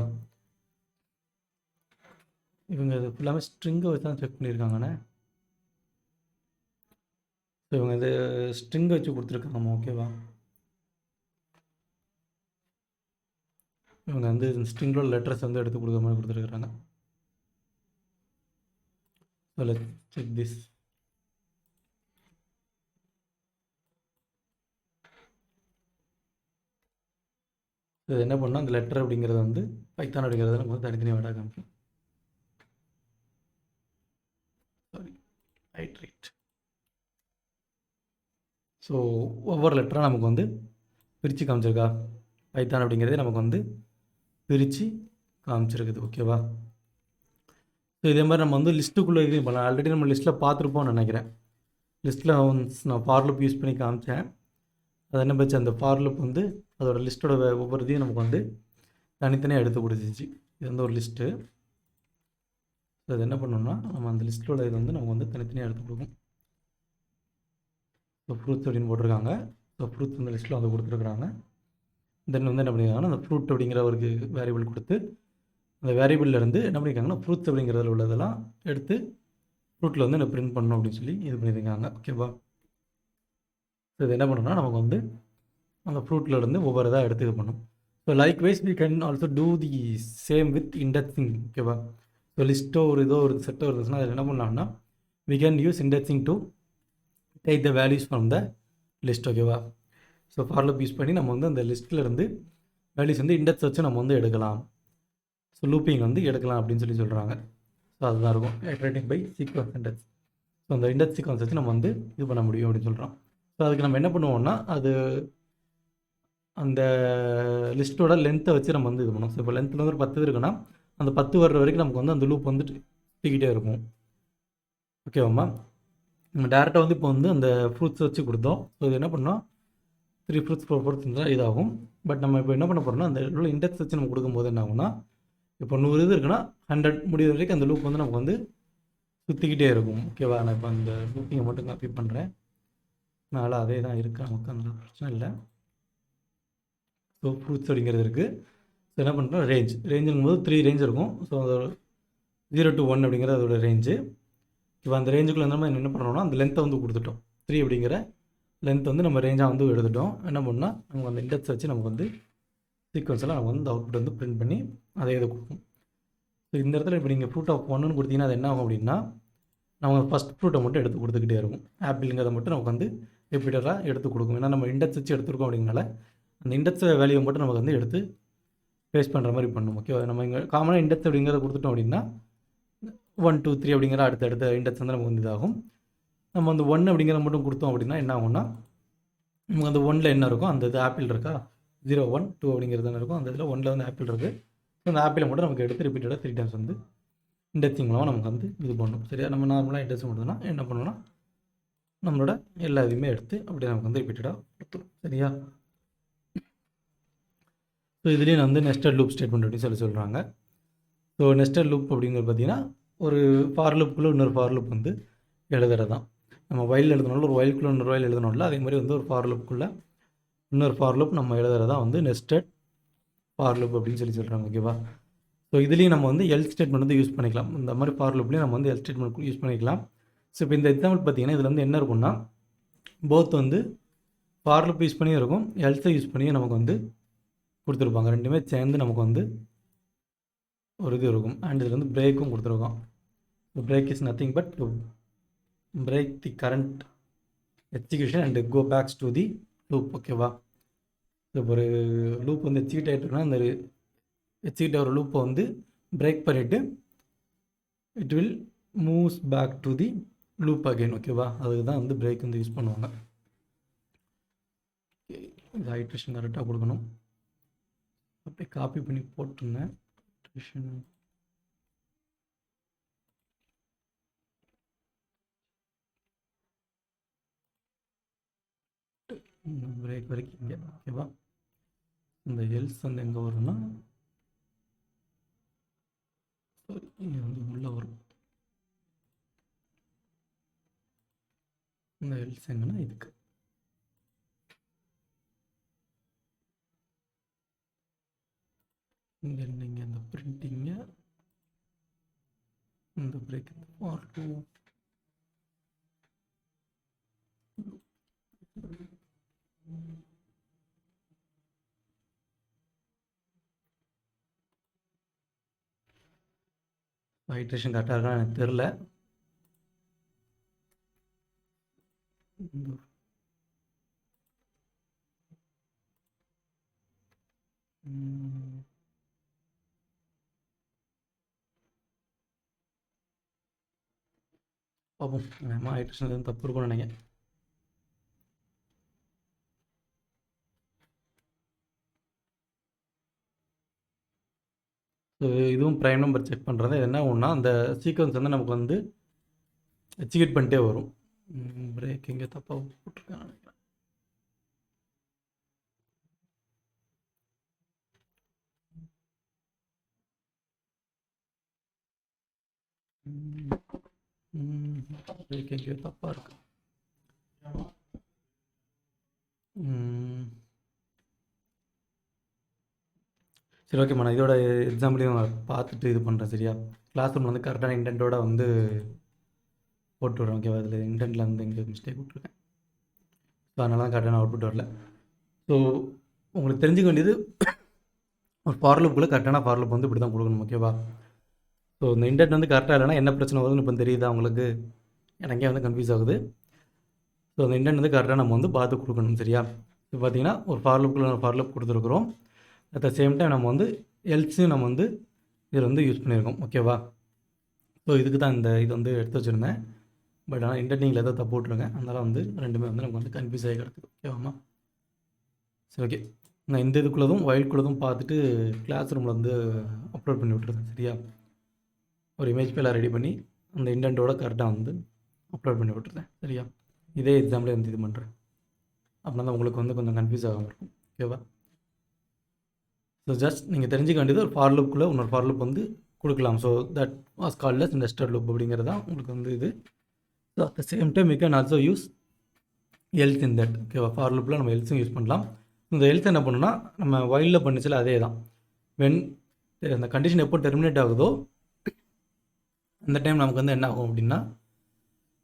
[SPEAKER 1] இவங்க இது ஃபுல்லாமே ஸ்ட்ரிங்கை வச்சு தான் செக் பண்ணியிருக்காங்கண்ணே. ஸோ இவங்க இது ஸ்ட்ரிங்கை வச்சு கொடுத்துருக்காங்கம்மா. ஓகேவா? இவங்க வந்து ஸ்ட்ரிங்கோட லெட்டர்ஸ் வந்து எடுத்து கொடுக்குற மாதிரி கொடுத்துருக்குறாங்க. So let's check this. இது என்ன பண்ணால் அந்த லெட்டர் அப்படிங்கிறது வந்து பைத்தான் அப்படிங்கிறத நம்ம வந்து தனித்தனியாக விட காமிக்கும். Sorry, right. ஸோ ஒவ்வொரு லெட்டராக நமக்கு வந்து பிரித்து காமிச்சிருக்கா. பைத்தான் அப்படிங்கிறதே நமக்கு வந்து பிரித்து காமிச்சிருக்குது. ஓகேவா? ஸோ இதே மாதிரி நம்ம வந்து லிஸ்ட்டுக்குள்ளே இது பண்ணலாம். ஆல்ரெடி நம்ம லிஸ்ட்டில் பார்த்துருப்போம்னு நினைக்கிறேன். லிஸ்ட்டில் ஒன்ஸ் நான் ஃபார் லூப் யூஸ் பண்ணி காமிச்சேன். அது என்ன பச்சு அந்த ஃபார் லூப் வந்து அதோடய லிஸ்ட்டோட ஒவ்வொரு இதையும் நமக்கு வந்து தனித்தனியாக எடுத்து கொடுத்துச்சு. இது வந்து ஒரு லிஸ்ட்டு. ஸோ அது என்ன பண்ணோம்னா நம்ம அந்த லிஸ்ட்டோட இது வந்து நமக்கு வந்து தனித்தனியாக எடுத்து கொடுக்கும். ஸோ ஃப்ரூட்ஸ் அப்படின்னு போட்டிருக்காங்க. ஸோ ஃப்ரூட்ஸ் இந்த லிஸ்ட்டில் வந்து கொடுத்துருக்குறாங்க. தென் வந்து என்ன பண்ணியிருக்காங்கன்னா அந்த ஃப்ரூட் அப்படிங்கிற ஒரு வேரியபிள் கொடுத்து அந்த வேரியபிள்லேருந்து என்ன பண்ணியிருக்காங்கன்னா ஃப்ரூட்ஸ் அப்படிங்கிறதுல உள்ளதெல்லாம் எடுத்து ஃப்ரூட்டில் வந்து என்ன பிரிண்ட் பண்ணணும் அப்படின்னு சொல்லி இது பண்ணியிருக்காங்க. ஓகேவா? ஸோ இது என்ன பண்ணணும்னா நமக்கு வந்து அந்த ஃப்ரூட்லேருந்து ஒவ்வொரு இதாக எடுத்து இது பண்ணும். So likewise we can also do the same with indexing. ஓகேவா? ஸோ லிஸ்ட்டோ ஒரு இதோ ஒரு செட்டோ இருந்துச்சுன்னா அதில் என்ன பண்ணலாம்னா we can use indexing to take the values from the list. ஓகேவா? ஸோ ஃபார் லூப் யூஸ் பண்ணி நம்ம வந்து அந்த லிஸ்ட்டிலேருந்து வேல்யூஸ் வந்து இண்டெக்ஸ் வச்சு நம்ம வந்து எடுக்கலாம். ஸோ லூப்பிங் வந்து எடுக்கலாம் அப்படின்னு சொல்லி சொல்கிறாங்க. ஸோ அதுதான் இருக்கும் இட்ரேட்டிங் பை சீக்வன்ஸ் இண்டெக்ஸ். ஸோ அந்த இண்டெக்ஸ் சீக்வன்ஸ் வச்சு நம்ம வந்து இது பண்ண முடியும் அப்படின்னு சொல்கிறோம். ஸோ அதுக்கு நம்ம என்ன பண்ணுவோம்னா அது அந்த லிஸ்ட்டோட லென்த்தை வச்சு நம்ம வந்து இது பண்ணுவோம். ஸோ இப்போ லென்த்தில் வந்து ஒரு 10 இருக்குன்னா அந்த 10 வர்ற வரைக்கும் நமக்கு வந்து அந்த லூப் வந்துட்டு சுற்றிக்கிட்டே இருக்கும். ஓகேவாம்மா? நம்ம டேரெக்டாக வந்து இப்போ வந்து அந்த ஃப்ரூட்ஸ் வச்சு கொடுத்தோம். ஸோ இது என்ன பண்ணோம் 3 ஃப்ரூட்ஸ் 4 ஃப்ரூட்ஸ் இருந்தால் இதாகும். பட் நம்ம இப்போ என்ன பண்ண போகிறோம்னா அந்த இண்டெக்ஸ் வச்சு நம்ம கொடுக்கும்போது என்ன ஆகும்னா இப்போ 100 இது இருக்குன்னா 100 முடிகிற வரைக்கும் அந்த லூப் வந்து நமக்கு வந்து சுற்றிக்கிட்டே இருக்கும். ஓகேவா? நான் இப்போ அந்த லூப்பிங்கை மட்டும் காப்பி பண்ணுறேன். அதனால் அதே தான் இருக்குது, நமக்கு அந்த பிரச்சனை இல்லை. ஸோ ஃப்ரூட்ஸ் அப்படிங்கிறது இருக்குது. ஸோ என்ன பண்ணுறோம் ரேஞ்சுங்கும் போது 3 ரேஞ்ச் இருக்கும். ஸோ அதோட 0 to 1 அப்படிங்கிற அதோட ரேஞ்சு. இப்போ அந்த ரேஞ்சுக்குள்ளே நம்ம என்ன பண்ணுறோம்னா அந்த லென்த்தை வந்து கொடுத்துட்டோம். 3 அப்படிங்கிற லென்த் வந்து நம்ம ரேஞ்சாக வந்து எடுத்துட்டோம். என்ன பண்ணால் நம்ம அந்த இண்டெக்ஸ் வச்சு நமக்கு வந்து சீக்வன்ஸில் நம்ம வந்து அவுட்புட் வந்து பிரிண்ட் பண்ணி அதை இதை கொடுக்கும். ஸோ இந்த இடத்துல இப்போ நீங்கள் ஃப்ரூட் ஆஃப் 1ன்னு கொடுத்தீங்கன்னா அது என்ன ஆகும் அப்படின்னா நம்ம ஃபஸ்ட் ஃப்ரூட்டை மட்டும் எடுத்து கொடுத்துக்கிட்டே இருக்கும். ஆப்பிளுங்கிறத மட்டும் நமக்கு வந்து ரிப்பீட்டராக எடுத்து கொடுக்கும். ஏன்னா நம்ம இண்டெக்ஸ் வச்சு எடுத்துருக்கோம் அப்படிங்கனால அந்த இண்டெக்ஸ் வேல்யூவை மட்டும் நமக்கு வந்து எடுத்து பேஸ்ட் பண்ணுற மாதிரி பண்ணும். ஓகேவா? நம்ம இங்கே காமனாக இண்டெக்ஸ் அப்படிங்கிறத கொடுத்துட்டோம் அப்படின்னா 1 2 3 அப்படிங்கிற அடுத்த இண்டெக்ஸ் வந்து நமக்கு வந்து இதாகும். நம்ம வந்து 1 அப்படிங்கிறத மட்டும் கொடுத்தோம் அப்படின்னா என்ன ஆகும்னா நமக்கு அந்த 1ல் என்ன இருக்கும் அந்த இது ஆப்பிள் இருக்கா 0 1 2 அப்படிங்கிறது என்ன இருக்கும் அந்த இதில் 1ல் வந்து ஆப்பிள் இருக்குது. ஸோ அந்த ஆப்பிளை மட்டும் நமக்கு எடுத்து ரிப்பீட்டடாக 3 டைம்ஸ் வந்து இண்டெக்ஸிங் மூலமாக நமக்கு வந்து இது பண்ணணும். சரியா? நம்ம நார்மலாக இண்டெக்ஸ் பண்ணுறதுனா என்ன பண்ணணும்னா நம்மளோட எல்லா இதுவுமே எடுத்து அப்படியே நமக்கு வந்து ரிப்பீட்டடாக கொடுத்துரும். சரியா? ஸோ இதுலேயும் வந்து நெஸ்டட் லூப் ஸ்டேட்மெண்ட் அப்படின்னு சொல்லி சொல்கிறாங்க. ஸோ நெஸ்டட் லூப் அப்படிங்கிறது பார்த்திங்கன்னா ஒரு ஃபார் லூப்புக்குள்ளே இன்னொரு ஃபார் லூப் வந்து எழுதுறது தான். நம்ம வயல் எழுதணும்ல ஒரு வயலுக்குள்ளே இன்னொரு வயல் எழுதணும்ல அதே மாதிரி வந்து ஒரு ஃபார் லூப்புக்குள்ளே இன்னொரு ஃபார் லூப் நம்ம எழுதுறது தான் வந்து நெஸ்டட் ஃபார் லூப் அப்படின்னு சொல்லி சொல்கிறாங்க. ஓகேவா? ஸோ இதுலேயும் நம்ம வந்து எல் ஸ்டேட்மெண்ட் வந்து யூஸ் பண்ணிக்கலாம். இந்த மாதிரி ஃபார் லூப்லேயும் நம்ம வந்து எல் ஸ்டேட்மெண்ட் யூஸ் பண்ணிக்கலாம். ஸோ இப்போ இந்த எக்ஸாம்பிள் பார்த்திங்கன்னா இதில் வந்து என்ன இருக்குன்னா போத் வந்து ஃபார் லூப் யூஸ் பண்ணியும் இருக்கும் எல்ஸை யூஸ் பண்ணியும் நமக்கு வந்து கொடுத்துருப்பாங்க. ரெண்டுமே சேர்ந்து நமக்கு வந்து ஒரு இது இருக்கும். அண்ட் இதில் வந்து பிரேக்கும் கொடுத்துருக்கோம். Break is nothing but to break the current execution and go backs to the loop. ஓகேவா? இப்போ ஒரு லூப் வந்து எக்ஸிக்யூட் ஆகிட்டுருக்குன்னா அந்த எக்ஸிக்யூட் ஆகிற லூப்பை வந்து பிரேக் பண்ணிவிட்டு it will moves back to the loop again. ஓகேவா? அதுக்கு தான் வந்து பிரேக் வந்து யூஸ் பண்ணுவாங்க. இது ஹைட்ரேஷன் கரெக்டாக கொடுக்கணும். அப்படியே காப்பி பண்ணி போட்டிருந்தேன். ஹைட்ரேஷன் பிரேக் வரைக்கும் இங்கே. ஓகேவா? இந்த எல்ஸ் வந்து எங்கே வரும்னா இது வந்து உள்ளே வரும். இந்த எல்ஸ் எங்கன்னா இதுக்கு இங்கே நீங்கள் இந்த பிரிண்டிங்கை இந்த பிரேக் இந்த பார்ட் 2 ஹைட்ரேஷன் கரெக்டாக இருக்கா எனக்கு தெரில. பார்ப்போம். நம்ம ஹைட்ரேஷன் எதுவும் தப்பு இருக்கும்னு நினைக்கிறேன். ஸோ இதுவும் ப்ரைம் நம்பர் செக் பண்ணுறது என்ன ஒன்றா அந்த சீக்வன்ஸ் வந்து நமக்கு வந்து எக்ஸிக்யூட் பண்ணிட்டே வரும். பிரேக் இங்கே தப்பாக போட்டிருக்கேன் நினைக்கிறேன். பிரேக் எங்கேயோ தப்பாக இருக்கு. சரி, ஓகேம்மா. நான் இதோட எக்ஸாம்பிளையும் பார்த்துட்டு இது பண்ணுறேன். சரியா? கிளாஸ் ரூமில் வந்து கரெக்டான இன்டென்ட்டோட வந்து போட்டு விட்றேன். ஓகேவா? அதில் இன்டென்ட்டில் வந்து எங்கே மிஸ்டேக் விட்ருக்கேன். ஸோ அதனால தான் கரெக்டான அவுட்புட் வரல. ஸோ உங்களுக்கு தெரிஞ்சுக்க வேண்டியது ஒரு ஃபார் லூப்புக்குள்ளே கரெக்டான ஃபார் லூப் வந்து இப்படி தான் கொடுக்கணும். ஓகேவா? ஸோ இந்த இன்டென்ட் வந்து கரெக்டாக இல்லைனா என்ன பிரச்சனை வருதுன்னு இப்போ தெரியுதா உங்களுக்கு? எனக்கே வந்து கன்ஃபியூஸ் ஆகுது. ஸோ அந்த இன்டென்ட் வந்து கரெக்டாக நம்ம வந்து பார்த்து கொடுக்கணும். சரியா? இப்போ பார்த்தீங்கன்னா ஒரு ஃபார் லூப்புக்குள்ள ஒரு ஃபார் லூப் கொடுத்துருக்குறோம். அட் த சேம் டைம் நம்ம வந்து எல்ஸையும் நம்ம வந்து இதில் வந்து யூஸ் பண்ணியிருக்கோம். ஓகேவா? ஸோ இதுக்கு தான் இந்த இது வந்து எடுத்து வச்சுருந்தேன். பட் ஆனால் இன்டர்னிங்கில் ஏதோ தப்பு விட்ருங்க. அதனால் வந்து ரெண்டுமே வந்து நமக்கு வந்து கன்ஃபியூஸ் ஆகி கிடக்குது. ஓகேவாம்மா? சரி, ஓகே. நான் இந்த இதுக்குள்ளதும் ஒயில்குள்ளதும் பார்த்துட்டு கிளாஸ் ரூமில் வந்து அப்லோட் பண்ணி விட்டுருந்தேன். சரியா? ஒரு இமேஜ் ஃபைலாக ரெடி பண்ணி அந்த இன்டென்ட்டோட கரெக்டாக வந்து அப்லோட் பண்ணி விட்டுருந்தேன். சரியா? இதே எக்ஸாம்பிளே வந்து இது பண்ணுறேன். அப்படின்னா தான் உங்களுக்கு வந்து கொஞ்சம் கன்ஃபியூஸ் ஆகாமல் இருக்கும். ஓகேவா? ஸோ ஜஸ்ட் நீங்கள் தெரிஞ்சுக்க வேண்டியது ஒரு ஃபார் லூப்புக்குள்ளே இன்னொரு ஃபார் லூப் வந்து கொடுக்கலாம். So that was called as nested loop அப்படிங்கிறது தான் உங்களுக்கு வந்து இது. So at the same time we can also use else in that. ஓகேவா? ஃபார் லூப்பில் நம்ம எல்ஸும் யூஸ் பண்ணலாம். இந்த எல்ஸ் என்ன பண்ணுன்னா நம்ம ஒயிலில் பண்ணிச்சில அதே தான். வென் அந்த கண்டிஷன் எப்போ டெர்மினேட் ஆகுதோ அந்த டைம் நமக்கு வந்து என்ன ஆகும் அப்படின்னா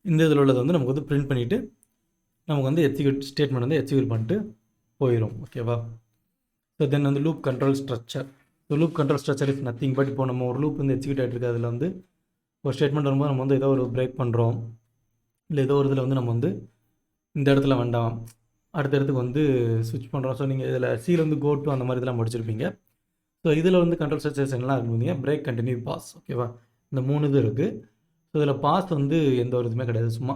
[SPEAKER 1] இந்த இதில் உள்ளது வந்து நமக்கு வந்து பிரிண்ட் பண்ணிவிட்டு நமக்கு வந்து எக்ஸிக்யூட் ஸ்டேட்மெண்ட் வந்து எக்ஸிக்யூட் பண்ணிட்டு போயிடும். ஓகேவா? ஸோ தென் வந்து loop control structure. So loop control structure is nothing but இப்போ நம்ம ஒரு லூப் வந்து எக்ஸிக்யூட் ஆகிட்டு இருக்குது. அதில் வந்து ஒரு ஸ்டேட்மெண்ட் வரும்போது நம்ம வந்து ஏதோ ஒரு பிரேக் பண்ணுறோம், இல்லை ஏதோ ஒரு இதில் வந்து நம்ம வந்து இந்த இடத்துல வேண்டாம் அடுத்த இடத்துக்கு வந்து ஸ்விட்ச் பண்ணுறோம். ஸோ நீங்கள் இதில் சீல் வந்து கோ டு அந்த மாதிரி இதெல்லாம் படிச்சிருப்பீங்க. ஸோ இதில் வந்து கண்ட்ரோல் ஸ்ட்ரக்சர்ஸ் என்னலாம் இருக்குங்க? Break, continue, pass. ஓகேவா? இந்த 3 இது இருக்குது. ஸோ இதில் பாஸ் வந்து எந்த ஒரு இதுவுமே கிடையாது. சும்மா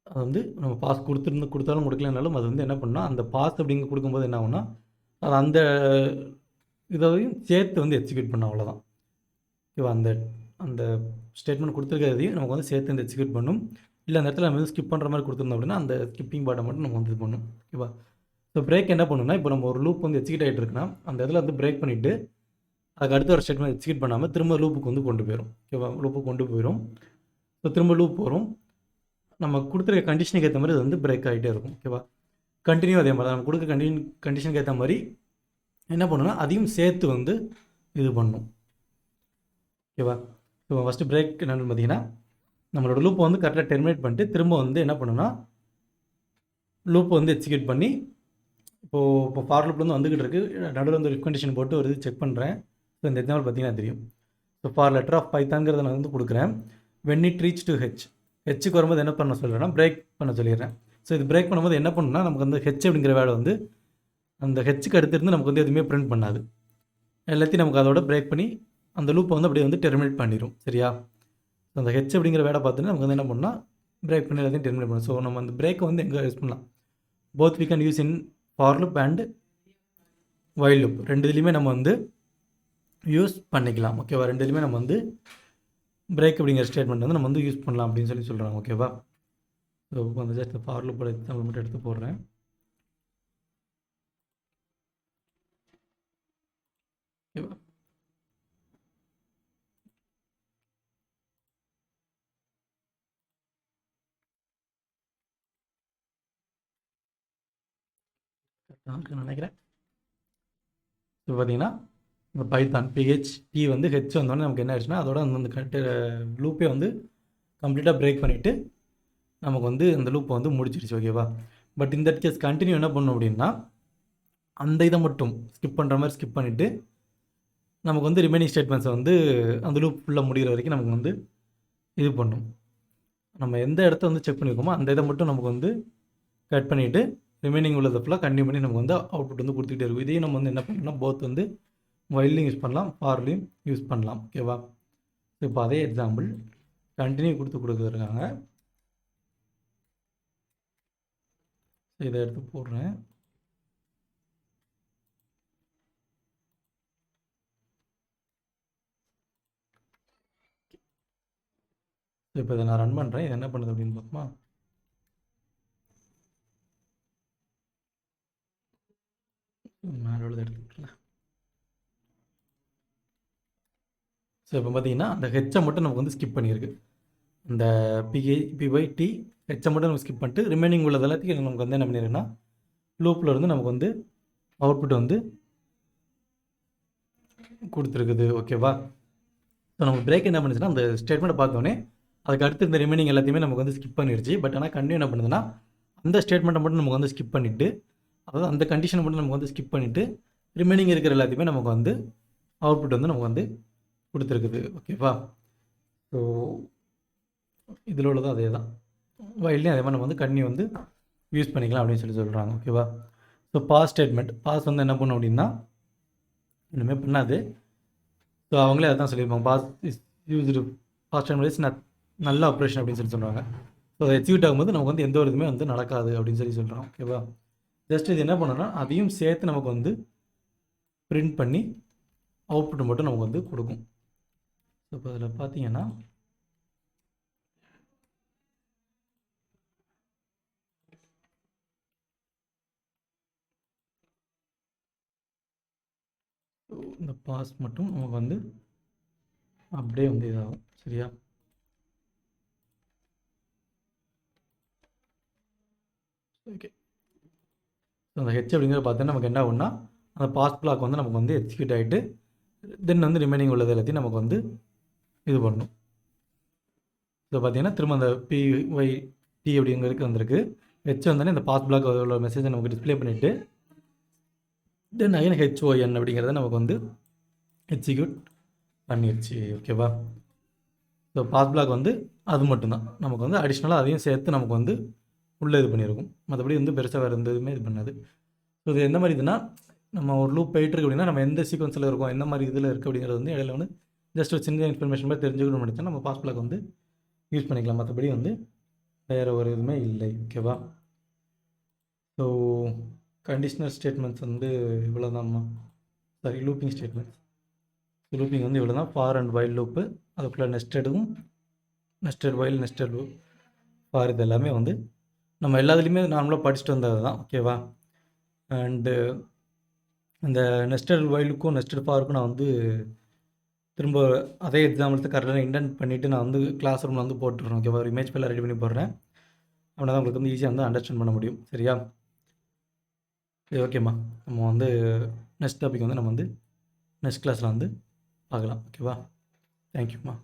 [SPEAKER 1] அது வந்து நம்ம பாஸ் கொடுத்தாலும் கொடுக்கலனாலும் அது வந்து என்ன பண்ணால் அந்த பாஸ் அப்படிங்க கொடுக்கும்போது என்ன ஆகும்னா அது அந்த இதையும் சேர்த்து வந்து எக்ஸிக்யூட் பண்ண, அவ்வளோதான். ஓகேவா? அந்த அந்த ஸ்டேட்மெண்ட் கொடுத்துருக்கிறதையும் நமக்கு வந்து சேர்த்து வந்து எக்ஸிக்யூட் பண்ணும். இல்லை அந்த இடத்துல நம்ம வந்து ஸ்கிப் பண்ணுற மாதிரி கொடுத்துருந்தோம் அப்படின்னா அந்த ஸ்கிப்பிங் பாட்டை மட்டும் நம்ம வந்து இது பண்ணும். ஓகேவா? ஸோ பிரேக் என்ன பண்ணுன்னா இப்போ நம்ம ஒரு லூப் வந்து எக்ஸிக்யூட் ஆகிட்டு இருக்குன்னா அந்த இடத்துல வந்து பிரேக் பண்ணிவிட்டு அதுக்கு அடுத்த ஒரு ஸ்டேட்மெண்ட் எக்ஸிக்யூட் பண்ணாமல் திரும்ப லூப்புக்கு வந்து கொண்டு போயிடும். ஓகேவா? லூப்புக்கு கொண்டு போயிடும். ஸோ திரும்ப லூப் வரும். நம்ம கொடுத்துருக்க கண்டிஷனுக்கு ஏற்ற மாதிரி அது வந்து பிரேக் ஆகிட்டே இருக்கும். ஓகேவா? கண்டினியூ அதே மாதிரி நம்ம கொடுக்க கண்டிஷனுக்கு ஏற்ற மாதிரி என்ன பண்ணுன்னா அதையும் சேர்த்து வந்து இது பண்ணும். ஓகேவா? இப்போ ஃபஸ்ட்டு பிரேக் என்னென்னு பார்த்தீங்கன்னா நம்மளோட லூப்பை வந்து கரெக்டாக டெர்மினேட் பண்ணிட்டு திரும்ப வந்து என்ன பண்ணுன்னா லூப்பை வந்து எக்ஸிக்யூட் பண்ணி இப்போ ஃபார் லூப்ல வந்து வந்துக்கிட்டு இருக்குது. நடுவில் வந்து இஃப் கண்டிஷன் போட்டு ஒரு இது செக் பண்ணுறேன். ஸோ இந்த எக்ஸாம்பிள் பார்த்தீங்கன்னா தெரியும். ஸோ ஃபார் லெட்டர் ஆஃப் பைத்தான்ங்கிறத நான் வந்து கொடுக்குறேன். வென் இட் ரீச் டு ஹெச்சுக்கு வரும்போது என்ன பண்ண சொல்கிறேன்னா பிரேக் பண்ண சொல்லிடுறேன். ஸோ இது பிரேக் பண்ணும்போது என்ன பண்ணுன்னா நமக்கு வந்து ஹெச் அப்படிங்கிற வேலை வந்து அந்த ஹெச்சுக்கு அடுத்திருந்து நமக்கு வந்து எதுவுமே பிரிண்ட் பண்ணாது. எல்லாத்தையும் நமக்கு அதோட பிரேக் பண்ணி அந்த லூப்பை வந்து அப்படியே வந்து டெர்மினேட் பண்ணிடும். சரியா? ஸோ அந்த ஹெச் அப்படிங்கிற வேலை பார்த்துட்டு நமக்கு வந்து என்ன பண்ணால் பிரேக் பண்ணி எல்லாத்தையும் டெர்மினேட் பண்ணும். ஸோ நம்ம அந்த பிரேக்கை வந்து எங்கே யூஸ் பண்ணலாம்? Both we can use in for loop and while loop. ரெண்டு இதுலேயுமே நம்ம வந்து யூஸ் பண்ணிக்கலாம். ஓகேவா? ரெண்டு இதுலேயுமே நம்ம வந்து பிரேக் அப்படிங்கிற ஸ்டேட்மெண்ட் வந்து நம்ம வந்து யூஸ் பண்ணலாம் அப்படின்னு சொல்லி சொல்கிறாங்க. ஓகேவா? ஸோ இப்போ வந்து ஜஸ்ட் ஃபார் லூப்போட எக்ஸாம்பிள் மட்டும் எடுத்து போடுறேன். ஓகேவா? நினைக்கிறேன். இப்போ பார்த்தீங்கன்னா இந்த பைத்தான் PHP வந்து ஹெச் வந்தோடனே நமக்கு என்ன ஆயிடுச்சுன்னா அதோட அந்த லூப்பே வந்து கம்ப்ளீட்டாக பிரேக் பண்ணிவிட்டு நமக்கு வந்து அந்த லூப்பை வந்து முடிச்சிருச்சு. ஓகேவா? பட் இந்த கேஸ் கண்டினியூ என்ன பண்ணும் அப்படின்னா அந்த இதை மட்டும் ஸ்கிப் பண்ணுற மாதிரி ஸ்கிப் பண்ணிவிட்டு நமக்கு வந்து ரிமைனிங் ஸ்டேட்மெண்ட்ஸை வந்து அந்த லூப் ஃபுல்லாக முடிகிற வரைக்கும் நமக்கு வந்து இது பண்ணும். நம்ம எந்த இடத்த வந்து செக் பண்ணியிருக்கோமோ அந்த இதை மட்டும் நமக்கு வந்து கட் பண்ணிவிட்டு ரிமைனிங் உள்ளதை ஃபுல்லாக கண்டினியூ பண்ணி நமக்கு வந்து அவுட்புட் வந்து கொடுத்துக்கிட்டே இருக்கும். இதையும் நம்ம வந்து என்ன பண்ணலாம், போத் வந்து வைல்லையும் யூஸ் பண்ணலாம், ஃபார்லையும் யூஸ் பண்ணலாம். ஓகேவா? இப்போ அதே எக்ஸாம்பிள் கண்டினியூ கொடுத்துருக்காங்க. இதை எடுத்து போடுறேன். இப்போ இதை நான் ரன் பண்ணுறேன். இது என்ன பண்ணுது அப்படின்னு பார்ப்போமா? மேலே எடுத்துக்கலாம். ஸோ இப்போ பார்த்தீங்கன்னா அந்த ஹெச்சை மட்டும் நமக்கு வந்து ஸ்கிப் பண்ணியிருக்கு. அந்த PYT ஹெச்சை மட்டும் நம்ம ஸ்கிப் பண்ணிட்டு ரிமைனிங் உள்ளது எல்லாத்தையும் நமக்கு வந்து என்ன பண்ணியிருக்குன்னா லூப்பில் இருந்து நமக்கு வந்து அவுட்புட் வந்து கொடுத்துருக்குது. ஓகேவா? ஸோ நம்ம பிரேக் என்ன பண்ணுச்சுன்னா அந்த ஸ்டேட்மெண்ட்டை பார்த்தோன்னே அதுக்கு அடுத்து இந்த ரிமைனிங் எல்லாத்தையுமே நமக்கு வந்து ஸ்கிப் பண்ணிடுச்சு. பட் ஆனால் கண்டினியூ என்ன பண்ணுதுன்னா அந்த ஸ்டேட்மெண்ட்டை மட்டும் நமக்கு வந்து ஸ்கிப் பண்ணிவிட்டு, அதாவது அந்த கண்டிஷனை மட்டும் நமக்கு வந்து ஸ்கிப் பண்ணிவிட்டு ரிமைனிங் இருக்கிற எல்லாத்தையுமே நமக்கு வந்து அவுட்புட் வந்து நமக்கு வந்து கொடுத்துருக்குது. ஓகேவா? ஸோ இதில் உள்ளதும் அதே தான். வைல்லையும் அதே மாதிரி நம்ம வந்து கண்டினியூ வந்து யூஸ் பண்ணிக்கலாம் அப்படின்னு சொல்லி சொல்கிறாங்க. ஓகேவா? ஸோ பாஸ் ஸ்டேட்மெண்ட், பாஸ் வந்து என்ன பண்ணும் அப்படின்னா இனிமேல் பண்ணாது. ஸோ அவங்களே அதான் சொல்லியிருப்பாங்க, pass is used pass statement is null operation அப்படின்னு சொல்லி சொல்கிறாங்க. ஸோ அதை எக்ஸிக்யூட் ஆகும்போது நமக்கு வந்து எந்த ஒரு இதுவுமே வந்து நடக்காது அப்படின்னு சொல்லி சொல்கிறோம். ஓகேவா? ஜஸ்ட் இது என்ன பண்ணணும்னா அதையும் சேர்த்து நமக்கு வந்து பிரிண்ட் பண்ணி அவுட்புட் மட்டும் நமக்கு வந்து கொடுக்கும். ஸோ இப்போ அதில் பார்த்தீங்கன்னா இந்த பாஸ் மட்டும் நமக்கு வந்து அப்படியே வந்து இதாகும். சரியா? ஓகே. ஸோ அந்த ஹெச் அப்படிங்கிறத பார்த்தீங்கன்னா நமக்கு என்ன ஆகும்னா அந்த பாஸ் பிளாக் வந்து நமக்கு வந்து எக்ஸிக்யூட் ஆகிட்டு தென் வந்து ரிமைனிங் உள்ளது எல்லாத்தையும் நமக்கு வந்து இது பண்ணணும். ஸோ பார்த்தீங்கன்னா திரும்ப அந்த PYT அப்படிங்கிறதுக்கு வந்திருக்கு. ஹெச் வந்தோடனே இந்த பாஸ் பிளாக் உள்ள மெசேஜை நமக்கு டிஸ்பிளே பண்ணிவிட்டு தென் அகைன் HON அப்படிங்கிறத நமக்கு வந்து எக்ஸிக்யூட் பண்ணிடுச்சு. ஓகேவா? ஸோ பாஸ் பிளாக் வந்து அது மட்டும்தான் நமக்கு வந்து அடிஷ்னலாக அதையும் சேர்த்து நமக்கு வந்து உள்ளே இது பண்ணியிருக்கும். மற்றபடி வந்து பெருசாக வேறு எந்த இதுவுமே இது பண்ணாது. ஸோ இது எந்த மாதிரி இதுனா நம்ம ஒரு லூப் போயிட்டுருக்கு அப்படின்னா நம்ம எந்த சீக்வன்ஸில் இருக்கோம், என்ன மாதிரி இதில் இருக்குது அப்படிங்கிறது வந்து இடையில வந்து ஜஸ்ட் ஒரு சின்ன இன்ஃபர்மேஷன் மாதிரி தெரிஞ்சுக்கணும்னு நினச்சா நம்ம பாஸ் பிளாக் வந்து யூஸ் பண்ணிக்கலாம். மற்றபடி வந்து வேறு ஒரு இதுவுமே இல்லை. ஓகேவா? ஸோ கண்டிஷ்னல் ஸ்டேட்மெண்ட்ஸ் வந்து இவ்வளோ தான்மா. Sorry, looping statements. லூப்பிங் வந்து இவ்வளோ தான். ஃபார் அண்ட் வைல் லூப்பு, அதுக்குள்ளே நெஸ்டடும், nested while, nested loop, for இது எல்லாமே வந்து நம்ம எல்லாத்துலேயுமே நார்மலாக படிச்சுட்டு வந்தது தான். ஓகேவா? அண்டு இந்த நெஸ்டட் வைலுக்கும் நெஸ்டட் ஃபாருக்கும் நான் வந்து திரும்ப அதே எக்ஸாம்பிள்ஸ் கரெக்டாக இன்டென்ட் பண்ணிவிட்டு நான் வந்து கிளாஸ் ரூமில் வந்து போட்டுடுறேன். ஓகேவா? ஒரு இமேஜ் ஃபைலாக ரெடி பண்ணி போடுறேன். அப்படின்னா தான் உங்களுக்கு வந்து ஈஸியாக வந்து அண்டர்ஸ்டாண்ட் பண்ண முடியும். சரியா? சரி, ஓகேம்மா. நம்ம வந்து நெக்ஸ்ட் டாபிக் வந்து நம்ம வந்து நெக்ஸ்ட் கிளாஸில் வந்து பார்க்கலாம். ஓகேவா? தேங்க்யூம்மா.